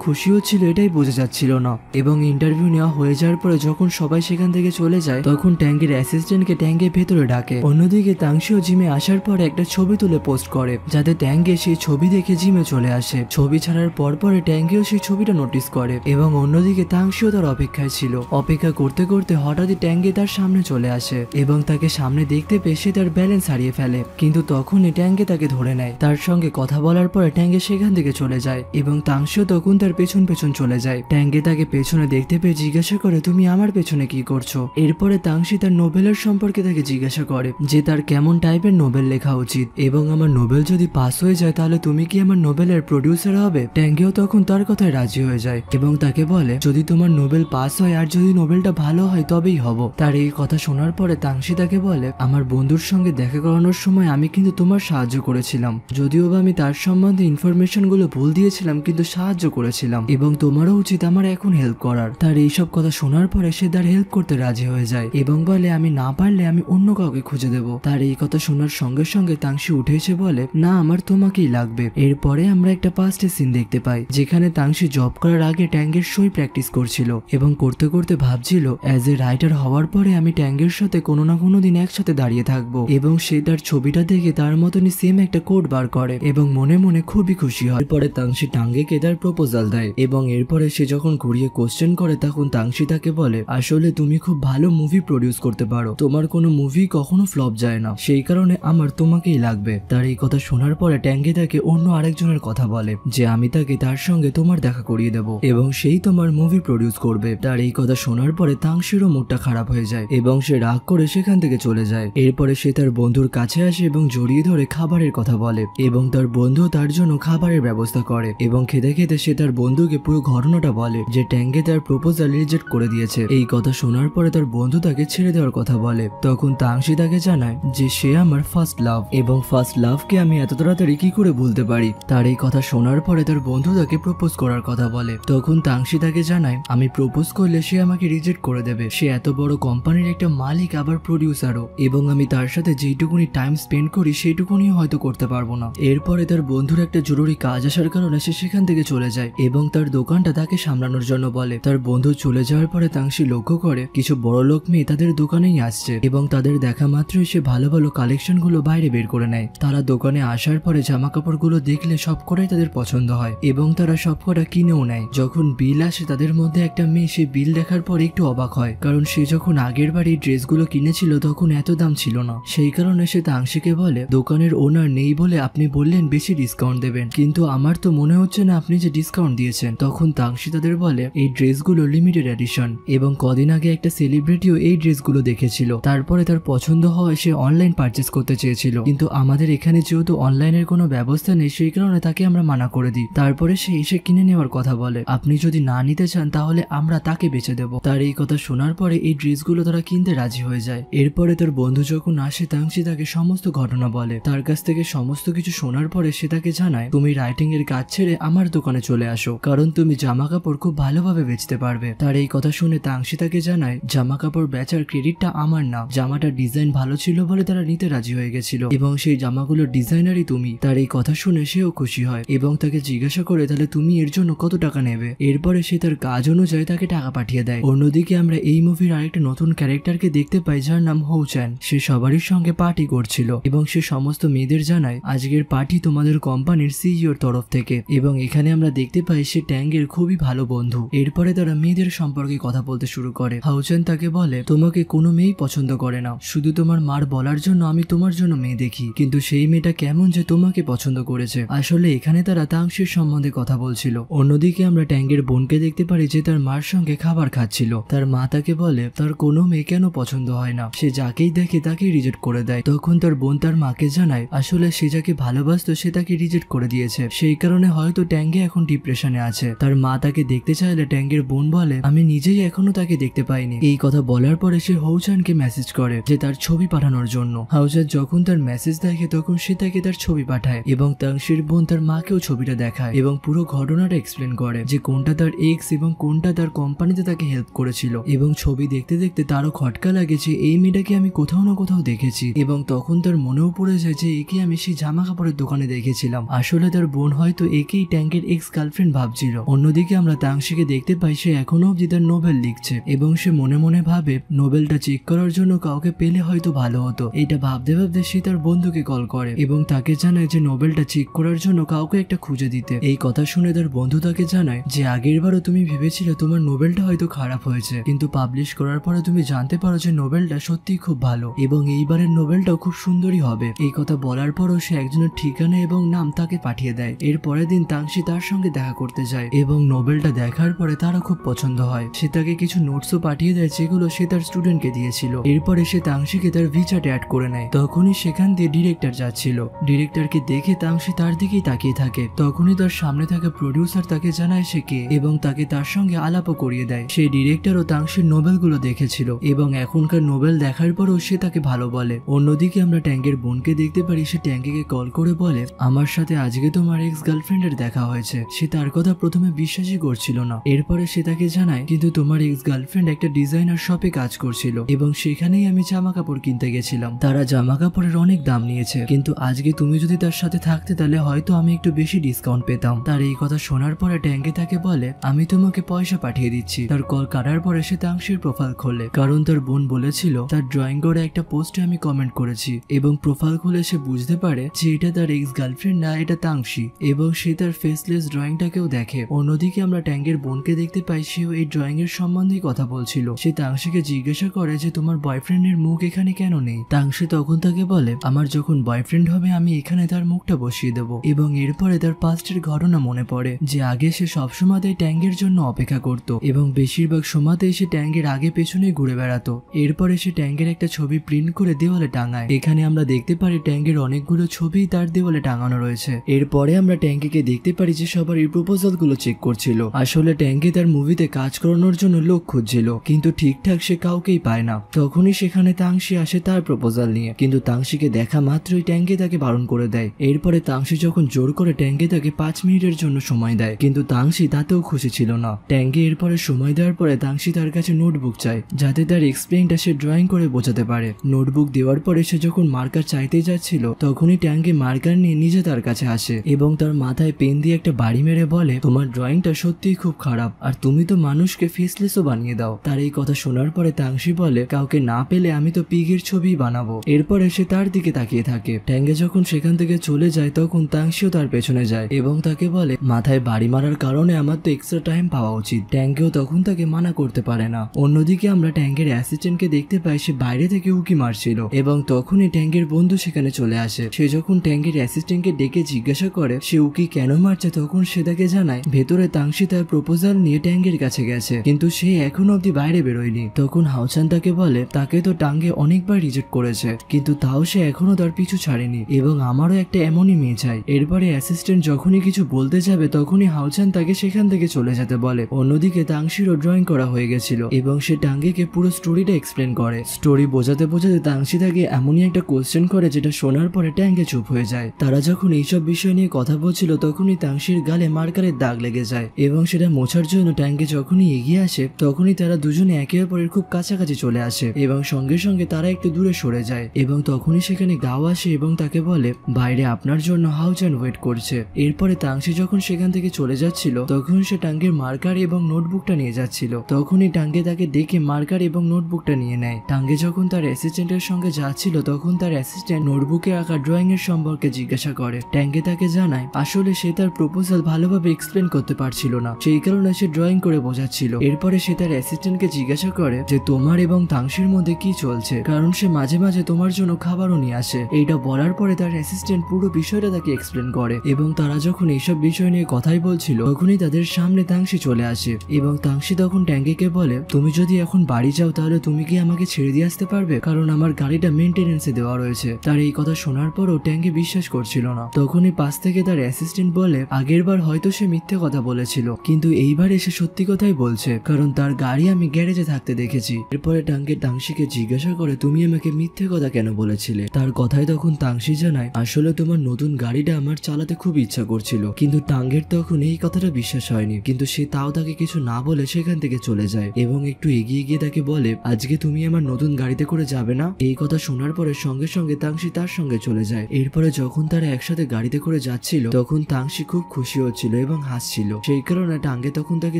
খুশি হচ্ছিল এটাই বোঝা যাচ্ছিল না। এবং ইন্টারভিউ নেওয়া হয়ে যাওয়ার পরে যখন সবাই সেখান থেকে চলে যায় তখন ট্যাঙ্গের অ্যাসিস্ট্যান্টকে ট্যাঙ্গের ভেতরে ডাকে। অন্যদিকে তাংশিও জিমে আসার পরে একটা ছবি তুলে পোস্ট করে যাতে ট্যাঙ্গে সেই ছবি দেখে জিমে চলে আসে। ছবি ছাড়ার পরে ট্যাঙ্গেও সেই ছবিটা নোটিস করে এবং অন্যদিকে তাংশিও তার অপেক্ষায় ছিল। অপেক্ষা করতে করতে হঠাৎই ট্যাঙ্গে তার সামনে চলে আসে এবং তাকে সামনে দেখতে পেয়ে সে তার ব্যালেন্স হারিয়ে ফেলে। কিন্তু তখনই ট্যাঙ্গে তাকে ধরে নেয়। তার সঙ্গে কথা বলার পরে ট্যাঙ্গে সেখান থেকে চলে যায় এবং তাংশিও তখন তার পেছন পেছন চলে যায়। ট্যাঙ্গে তাকে পেছনে দেখতে পেয়ে জিজ্ঞাসা করে তুমি আমার পেছনে কি করছো। এরপরে তাংশি তার নোবেলের সম্পর্কে তাকে জিজ্ঞাসা করে যে তার কেমন টাইপের নোবেল লেখা উচিত এবং আমার নোবেল যদি পাস হয়ে যায় তাহলে তুমি কি আমার নোবেলের প্রডিউসার হবে। ট্যাঙ্গেও তখন তার কথায় রাজি হয়ে যায় এবং তাকে বলে যদি তোমার নোবেল পাস হয় আর যদি নোবেলটা ভালো হয় তবেই হব। তার এই কথা শোনার পরে তাংশি তাকে বলে আমার বন্ধুর সঙ্গে দেখা করানোর সময় আমি কিন্তু তোমার সাহায্য করেছিলাম, যদিও বা আমি তার সম্বন্ধে ইনফরমেশন গুলো ভুল দিয়েছিলাম কিন্তু সাহায্য করেছিলাম এবং তোমারও উচিত আমার এখন হেল্প করার। তার এইসব কথা শোনার পরে সে তার হেল্প করতে রাজি হয়ে যায় এবং বলে আমি না পারলে আমি অন্য কাউকে খুঁজে দেব। তার এই কথা শোনার সঙ্গে সঙ্গে তাংশি উঠে এসে বলে না আমার তোমাকেই লাগবে। এরপরে আমরা একটা পাস্টের সিন দেখতে পাই যেখানে তাংশি জব করার আগে ট্যাঙ্গের সই প্র্যাকটিস করছিল এবং করতে করতে ভাবছিল অ্যাজ এ রাইটার হওয়ার পরে আমি ট্যাঙ্গের সাথে কোনো না কোনো দিন একসাথে দাঁড়িয়ে থাকবো। এবং সে তার ছবিটা দেখে তার মতনই সেম একটা কোড বার করে এবং মনে মনে খুবই খুশি হয়। এরপরে তাংশি টাঙ্গেকে তার প্রপোজাল দেয় এবং এরপরে সে যখন ঘুরিয়ে কোশ্চেন করে তখন তাংশি তাকে বলে আসলে তুমি খুব ভালো মুভি প্রডিউস করতে পারো, তোমার কোনো মুভি কখনো ফ্লপ যায় না, সেই কারণে আমার তোমাকেই লাগবে। তার এই কথা শোনার পরে ট্যাঙ্গে তাকে অন্য আরেকজনের কথা বলে যে আমি তাকে তার সঙ্গে তোমার দেখা করিয়ে দেব এবং সেই তোমার মুভি প্রডিউস করবে। তার এই কথা শোনার পরে তাংশিরও মুডটা খারাপ হয়ে যায় এবং সে রাগ করে সেখান থেকে চলে যায়। এরপরে সে তার বন্ধুর কাছে আসে এবং জড়িয়ে ধরে খাবারের কথা বলে এবং তার বন্ধু তার জন্য খাবারের ব্যবস্থা করে এবং খেতে খেতে সে তার বন্ধুকে পুরো ঘটনাটা বলে যে ট্যাঙ্গে তার প্রপোজাল রিজেক্ট করে দিয়েছে। এই কথা শোনার পরে তার বন্ধু তাকে ছেড়ে দেওয়ার কথা বলে। তখন তাংশি তাকে জানায় যে সে আমার ফার্স্ট লাভ এবং ফার্স্ট লাভকে আমি এত তাড়াতাড়ি কি করে ভুলতে পারি। তার এই কথা শোনার পরে তার বন্ধু তাকে প্রপোজ করার কথা বলে। তখন তাংশি তাকে জানায় আমি প্রপোজ করলে সে আমাকে রিজেক্ট করে দেবে, সে এত বড় কোম্পানির একটা মালিক আবার প্রডিউসারও এবং আমি তার সাথে যেইটুকুনি টাইম স্পেন্ড করি সেইটুকুনি হয়তো করতে পারবো না। এরপরে তার বন্ধুর একটা জরুরি কাজ আসার কারণে সে সেখান থেকে চলে যায় এবং তার দোকানটা তাকে সামলানোর জন্য বলে। তার বন্ধু চলে যাওয়ার পরে তাংশি লক্ষ্য করে কিছু বড় লোক মেয়ে তাদের দোকানেই আসছে এবং তাদের দেখা মাত্রই সে ভালো ভালো কালেকশন গুলো বাইরে বের করে নেয়। তারা দোকানে আসার পরে জামা কাপড় গুলো দেখলে সবকটাই তাদের পছন্দ হয় এবং তারা সবকটা কিনেও নেয়। যখন বিল আসে তাদের মধ্যে একটা মেয়ে সে বিল দেখার পর একটু অবাক হয় কারণ সে যখন আগের বার এই ড্রেসগুলো কিনেছিল তখন এত দাম ছিল না। সেই কারণে সে তাংশিকে বলে দোকানের ওনার নেই বলে আপনি বললেন বেশি ডিসকাউন্ট দেবেন, কিন্তু আমার তো মনে হচ্ছে না আপনি যে ডিসকাউন্ট দিয়েছেন। তখন তাংশি তাদের বলে এই ড্রেসগুলো লিমিটেড এডিশন এবং কদিন আগে একটা সেলিব্রিটিও এই ড্রেসগুলো দেখেছিল, তারপরে তার পছন্দ হওয়ায় সে অনলাইন পারচেস করতে চেয়েছিল, কিন্তু আমাদের এখানে যেহেতু অনলাইনের কোনো ব্যবস্থা নেই সেই কারণে তাকে আমরা মানা করে দিই। তারপরে সে এসে কিনে নেওয়ার কথা বলে, আপনি যদি না নিতে চান তাহলে আমরা তাকে বেচে দেব। তার এই কথা শোনার পরে এই ড্রেসগুলো তারা কিনতে রাজি হয়ে যায়। এরপরে তার বন্ধু যখন আসে তাংশি তাকে সমস্ত ঘটনা বলে। তার কাছ থেকে সমস্ত কিছু শোনার পরে সে তাকে জানায় তুমি রাইটিং এর কাজ ছেড়ে আমার দোকানে চলে আসো কারণ তুমি জামা কাপড় খুব ভালোভাবে বেচতে পারবে। তার এই কথা শুনে তাংশি তাকে জানায় জামা কাপড় বেচার ক্রেডিটটা আমার না, জামাটার ডিজাইন ভালো ছিল বলে তারা নিতে রাজি হয়ে গেছিল এবং সেই জামাগুলোর ডিজাইনারই তুমি। তার এই কথা শুনে সেও খুশি হয় এবং তাকে জিজ্ঞাসা করে তাহলে তুমি এর জন্য কত টাকা নেবে। এরপরে সে তার কাজ অনুযায়ী তাকে টাকা পাঠিয়ে দেয়। অন্যদিকে আমরা এই মুভির আরেকটা নতুন ক্যারেক্টারকে দেখতে পাই যার নাম হৌচ্যান। সে সবারই সঙ্গে পার্টি করছিল এবং সে সমস্ত মেয়েদের জানায় আজকের পার্টি তোমাদের কোম্পানির সিইওর তরফ থেকে এবং এখানে আমরা দেখতে পাই সে ট্যাঙ্গের খুবই ভালো বন্ধু। এরপরে তারা মেয়েদের সম্পর্কে কথা বলতে শুরু করে। হৌচ্যান তাকে বলে তোমাকে কোনো মেয়েই পছন্দ করে না, শুধু তোমার মার বলার জন্য আমি তোমার জন্য মেয়ে দেখি, কিন্তু সেই মেয়েটা কেমন যে তোমাকে পছন্দ করেছে। আসলে এখানে তারা তাংশির সম্বন্ধে কথা বলছিল। অন্যদিকে আমরা ট্যাঙ্গের বোনকে দেখতে পারি যে তার মার সঙ্গে খাবার খাচ্ছিল। তার মা তাকে বলে তার কোনো মেয়ে কেন পছন্দ হয় না, সে যাকেই দেখে তাকেই রিজেক্ট করে দেয়। তখন তার বোন তার মাকে জানায় আসলে সে যাকে ভালোবাসতো সে তাকে রিজেক্ট করে দিয়েছে, সেই কারণে হয়তো ট্যাঙ্গে এখন ডিপ্রেশনে আছে। তার মা তাকে দেখতে চাইলে ট্যাঙ্গের বোন বলে আমি নিজেই এখনো তাকে দেখতে পাইনি। এই কথা বলার পরে সে হৌচ্যানকে মেসেজ করে যে তার ছবি পাঠানোর জন্য। হৌচ্যান যখন তার মেসেজ দেখে তখন সে তাকে তার ছবি পাঠায় এবং তাংশির বোন তার মাকেও ছবিটা দেখায় এবং পুরো ঘটনাটা এক্সপ্লেন করে যে কোনটা তার এক্স এবং কোনটা তার কোম্পানিতে তাকে হেল্প করেছিল। এবং ছবি দেখতে দেখতে তারও খটকা লাগে যে এই মেয়েটাকে আমি কোথাও না কোথাও দেখেছি এবং তখন তার মনেও পড়ে যায় যে একে আমি সেই জামা কাপড়ের দোকানে দেখেছিলাম। আসলে তার তার বোন হয়তো একেই ট্যাঙ্কের এক্স গার্লফ্রেন্ড ভাবছিল। অন্যদিকে আমরা তাংশিকে দেখতে পাই সে এখনো অব্দি তার নোবেল লিখছে এবং সে মনে মনে ভাবে নোবেলটা চেক করার জন্য কাউকে পেলে হয়তো ভালো হতো। এটা ভাবতে ভাবতে সে তার বন্ধুকে কল করে এবং তাকে জানায় যে নোবেলটা চেক করার জন্য কাউকে একটা খুঁজে দিতে। এই কথা শুনে তার বন্ধু তাকে জানায় যে আগেরবারও তুমি ভেবেছিলে তোমার নোবেলটা হয়তো খারাপ হয়েছে, কিন্তু পাবলিশ করার পরে তুমি জানতে পারো যে নোবেলটা সত্যিই খুব ভালো এবং এইবারের নোবেলটাও খুব সুন্দরই হবে। এই কথা বলার পরও সে একজনের ঠিকানা এবং নাম তাকে পাঠিয়ে দেয়। এর পরের দিন তাংশি তার সঙ্গে দেখা করতে যায় এবং নোবেলটা দেখার পরে তারও খুব পছন্দ হয়। সে তাকে কিছু নোটসও পাঠিয়ে দেয় যেগুলো সে তার স্টুডেন্টকে দিয়েছিল। এরপরে সে তাংশিকে তার ভিচাটে অ্যাড করে নেয়। তখনই সেখান দিয়ে ডিরেক্টর যাচ্ছিল। ডিরেক্টরকে দেখে তাংশি তার দিকেই তাকিয়ে থাকে। তখনই তার সামনে থাকা প্রডিউসার তাকে জানায় সে কে এবং তাকে তার সঙ্গে আলাপও করিয়ে দেয়। সেই ডিরেক্টরও তাংশির নোবেলগুলো দেখেছিল এবং এখনকার নোবেল দেখার পরও সে তাকে ভালো বলে। অন্যদিকে আমরা ট্যাঙ্কের বোনকে দেখতে পারি সে ট্যাঙ্কিকে কল করে বলে আমার সাথে আজকে তোমার এক্স গার্লফ্রেন্ডের দেখা হয়েছে। সে তার কথা প্রথমে বিশ্বাসই করছিল না। এরপরে সে তাকে জানায় কিন্তু তোমার এক্স গার্লফ্রেন্ড একটা ডিজাইনার শপে কাজ করছিল এবং সেখানেই আমি জামা কাপড় কিনতে গেছিলাম। তারা জামা কাপড়ের অনেক দাম নিয়েছে, কিন্তু আজকে তুমি যদি তার সাথে থাকতে তাহলে হয়তো আমি একটু বেশি ডিসকাউন্ট পেতাম। তার এই কথা শোনার পরে ট্যাঙ্কি তাকে বলে আমি তোমাকে পয়সা পাঠিয়ে দিচ্ছি। তার কল কাটার পরে সে তাংশির প্রোফাইল খোলে, কারণ তার বোন বলেছিল তার ড্রয়িং করে একটা পোস্টে আমি কমেন্ট করেছি এবং প্রোফাইল খুলে সে বুঝতে পারে যে এটা তার এক্স গার্লফ্রেন্ড না, এটা তাংশি এবং সে তার ফেসলেস ড্রয়িংটাকেও দেখে। অন্যদিকে আমরা ট্যাঙ্কের বোনকে দেখতে পাই সেও এই ড্রয়িং এর সম্বন্ধেই কথা বলছিল। সে তাংশিকে জিজ্ঞাসা করে যে তোমার বয়ফ্রেন্ডের মুখ এখানে কেন নেই। তাংশি তখন তাকে বলে আমার যখন বয়ফ্রেন্ড হবে আমি এখানে তার মুখটা বসিয়ে দেবো। এবং এরপরে তার পাস্টের ঘটনা মনে পড়ে যে আগে সে সবসময় ট্যাঙ্কের জন্য অপেক্ষা করত এবং বেশিরভাগ সময়তেই সে ট্যাঙ্কের আগে পেছনে ঘুরে বেড়াতো। এরপরে সে ট্যাঙ্কের একটা ছবি প্রিন্ট করে দেওয়ালে টাঙায়। এখানে আমরা দেখতে পারি ট্যাঙ্কের অনেকগুলো ছবি তার দেওয়ালে টাঙানো রয়েছে। এরপরে আমরা ট্যাঙ্কিকে দেখতে পারি যে সবার এই প্রপোজাল গুলো চেক করছিল। আসলে ট্যাঙ্কি তার মুভিতে কাজ করানোর জন্য লোক খুঁজছিল, কিন্তু ঠিকঠাক সে কাউকেই পায় না। তখনই সেখানে তাংশি আসে তার প্রপোজাল নিয়ে, কিন্তু তাংশিকে দেখা মাত্রই ট্যাঙ্কি তাকে বারণ করে দেয়। এরপরে তাংশি যখন জোর করে ট্যাঙ্কি তাকে 5 মিনিটের জন্য সময় দেয়, কিন্তু তাংশি তাতেও খুশি ছিল না। ট্যাঙ্কি এরপরে সময় দেওয়ার পরে তাংশি তার কাছে নোটবুক চায় যাতে তার এক্সপ্লেইনটা সে ড্রয়িং করে বোঝাতে পারে। নোটবুক দেওয়ার পরে সে যখন মার্কার চাইতে যাচ্ছিল তখনই ট্যাঙ্কি মার্কার নিয়ে নিজে তার কাছে আসে এবং তার মাথায় পেন দিয়ে একটা বাড়ি মেরে বলে তোমার ড্রয়িংটা সত্যিই খুব খারাপ, আর তুমি তো মানুষকে ফেসলেসও বানিয়ে দাও। তার এই কথা শোনার পরে তাংশি বলে কাউকে না পেলে আমি তো পিগের ছবি বানাবো। এরপরে সে তার দিকে তাকিয়ে থাকে। ট্যাঙ্গে যখন সেখান থেকে চলে যায় তখন তাংশিও তার পেছনে যায় এবং তাকে বলে মাথায় বাড়ি মারার কারণে আমার তো এক্সট্রা টাইম পাওয়া উচিত। ট্যাঙ্কেও তখন তাকে মানা করতে পারে না। অন্যদিকে আমরা ট্যাঙ্কের অ্যাসিস্ট্যান্টকে দেখতে পাই সে বাইরে থেকে উকি মারছিল এবং তখনই ট্যাঙ্কের বন্ধু সেখানে চলে আসে। সে যখন ট্যাঙ্কের অ্যাসিস্ট্যান্টকে ডেকে জিজ্ঞাসা করে সে উকি কেন মারছে তখন সে তাকে জানায় ভেতরে তাংশি তার প্রপোজাল নিয়ে ট্যাঙ্কের কাছে গেছে, কিন্তু সে এখনো অব্দি বাইরে বেরোয়নি। তখন হাওচান তাকে বলে তাকে তো টাঙ্গে অনেকবার রিজেক্ট করেছে, কিন্তু তাও সে এখনো তার পিছু ছাড়েনি এবং আমারও একটা এমনই মেয়ে চাই। এরপরে অ্যাসিস্ট্যান্ট যখনই কিছু বলতে যাবে তখনই হাওচান তাকে সেখান থেকে চলে যেতে বলে। অন্যদিকে তাংশিরও ড্রয়িং করা হয়ে গেছিল এবং সে টাঙ্গিকে পুরো স্টোরিটা এক্সপ্লেন করে। স্টোরি বোঝাতে বোঝাতে তাংশি তাকে এমনই একটা কোশ্চেন করে যেটা শোনার পরে ট্যাঙ্গে চুপ হয়ে যায়। তারা যখন এইসব বিষয় নিয়ে কথা বলছিল তখনই তাংশির গালে মার্কারের দাগ লেগে যায় এবং সেটা মোছার জন্য ট্যাঙ্গে যখনই এগিয়ে আসে তখনই তারা দুজনে একে অপরের খুব কাছাকাছি চলে আসে এবং সঙ্গে সঙ্গে তারা একটু দূরে সরে যায় এবং তখনই সেখানে গাও আসে এবং তাকে বলে বাইরে আপনার জন্য হাওচান ওয়েট করছে। এরপরে তাংশি যখন সেখান থেকে চলে যাচ্ছিল তখন সে টাঙ্গের মার্কার এবং নোটবুকটা নিয়ে যাচ্ছিল। তখনই টাঙ্গে তাকে দেখে মার্কার এবং নোটবুকটা নিয়ে নেয়। টাঙ্গে যখন তার অ্যাসিস্ট্যান্টের সঙ্গে যাচ্ছিল তখন তার অ্যাসিস্ট্যান্ট নোটবুকে আঁকা ড্রয়িং এর সম্পর্কে জিজ্ঞাসা করে। ট্যাঙ্গে তাকে জানায় আসলে সে তার প্রপোজাল ভালোভাবে এক্সপ্লেন করতে পারছিল না, সেই কারণে সে ড্রয়িং করে বোঝাচ্ছিল। এরপরে সে তার অ্যাসিস্ট্যান্টকে জিজ্ঞাসা করে যে তোমার এবং তাংশির মধ্যে কি চলছে, কারণ সে মাঝে মাঝে তোমার জন্য খাবারও নিয়ে আসে। এইটা বলার পরে তার অ্যাসিস্ট্যান্ট পুরো বিষয়টা তাকে এক্সপ্লেন করে এবং তারা যখন এইসব বিষয় নিয়ে কথাই বলছিল তখনই তাদের সামনে তাংশি চলে আসে এবং তাংশি তখন ট্যাঙ্কিকে বলে তুমি যদি এখন বাড়ি যাও তাহলে তুমি কি আমাকে ছেড়ে দিয়ে আসতে পারবে, কারণ আমার গাড়িটা মেইনটেনেন্সে দেওয়া রয়েছে। তার এই কথা শোনার পরও ট্যাঙ্কি বিশ্বাস করছিল না। তখনই পাশ থেকে তার অ্যাসিস্ট্যান্ট বলে আগের বার হয়তো সে মিথ্যে কথা বলেছিল, কিন্তু এইবার এসে সত্যি কথাই বলছে, কারণ তার গাড়ি আমি গ্যারেজে থাকতে দেখেছি। এরপরে ট্যাঙ্কি তাংশিকে জিজ্ঞাসা করে তুমি আমাকে মিথ্যে কথা কেন বলেছিলে। তার কথায় তখন তাংশি জানায় আসলে তোমার নতুন গাড়িটা আমার চালাতে খুব ইচ্ছা করছিল, কিন্তু টাঙ্গের তখন এই কথাটা বিশ্বাস হয়নি, কিন্তু সে তাও তাকে কিছু না বলে সেখান থেকে চলে যায় এবং একটু এগিয়ে গিয়ে তাকে বলে আজকে তুমি আমার নতুন গাড়িতে করে যাবে না। এই কথা শোনার পরে সঙ্গে সঙ্গে তাংশি তার সঙ্গে চলে যায়। এরপরে যখন তারা একসাথে গাড়িতে করে যাচ্ছিল তখন তাংশি খুব খুশি হচ্ছিল এবং হাসছিল। সেই কারণে টাঙ্গে তখন তাকে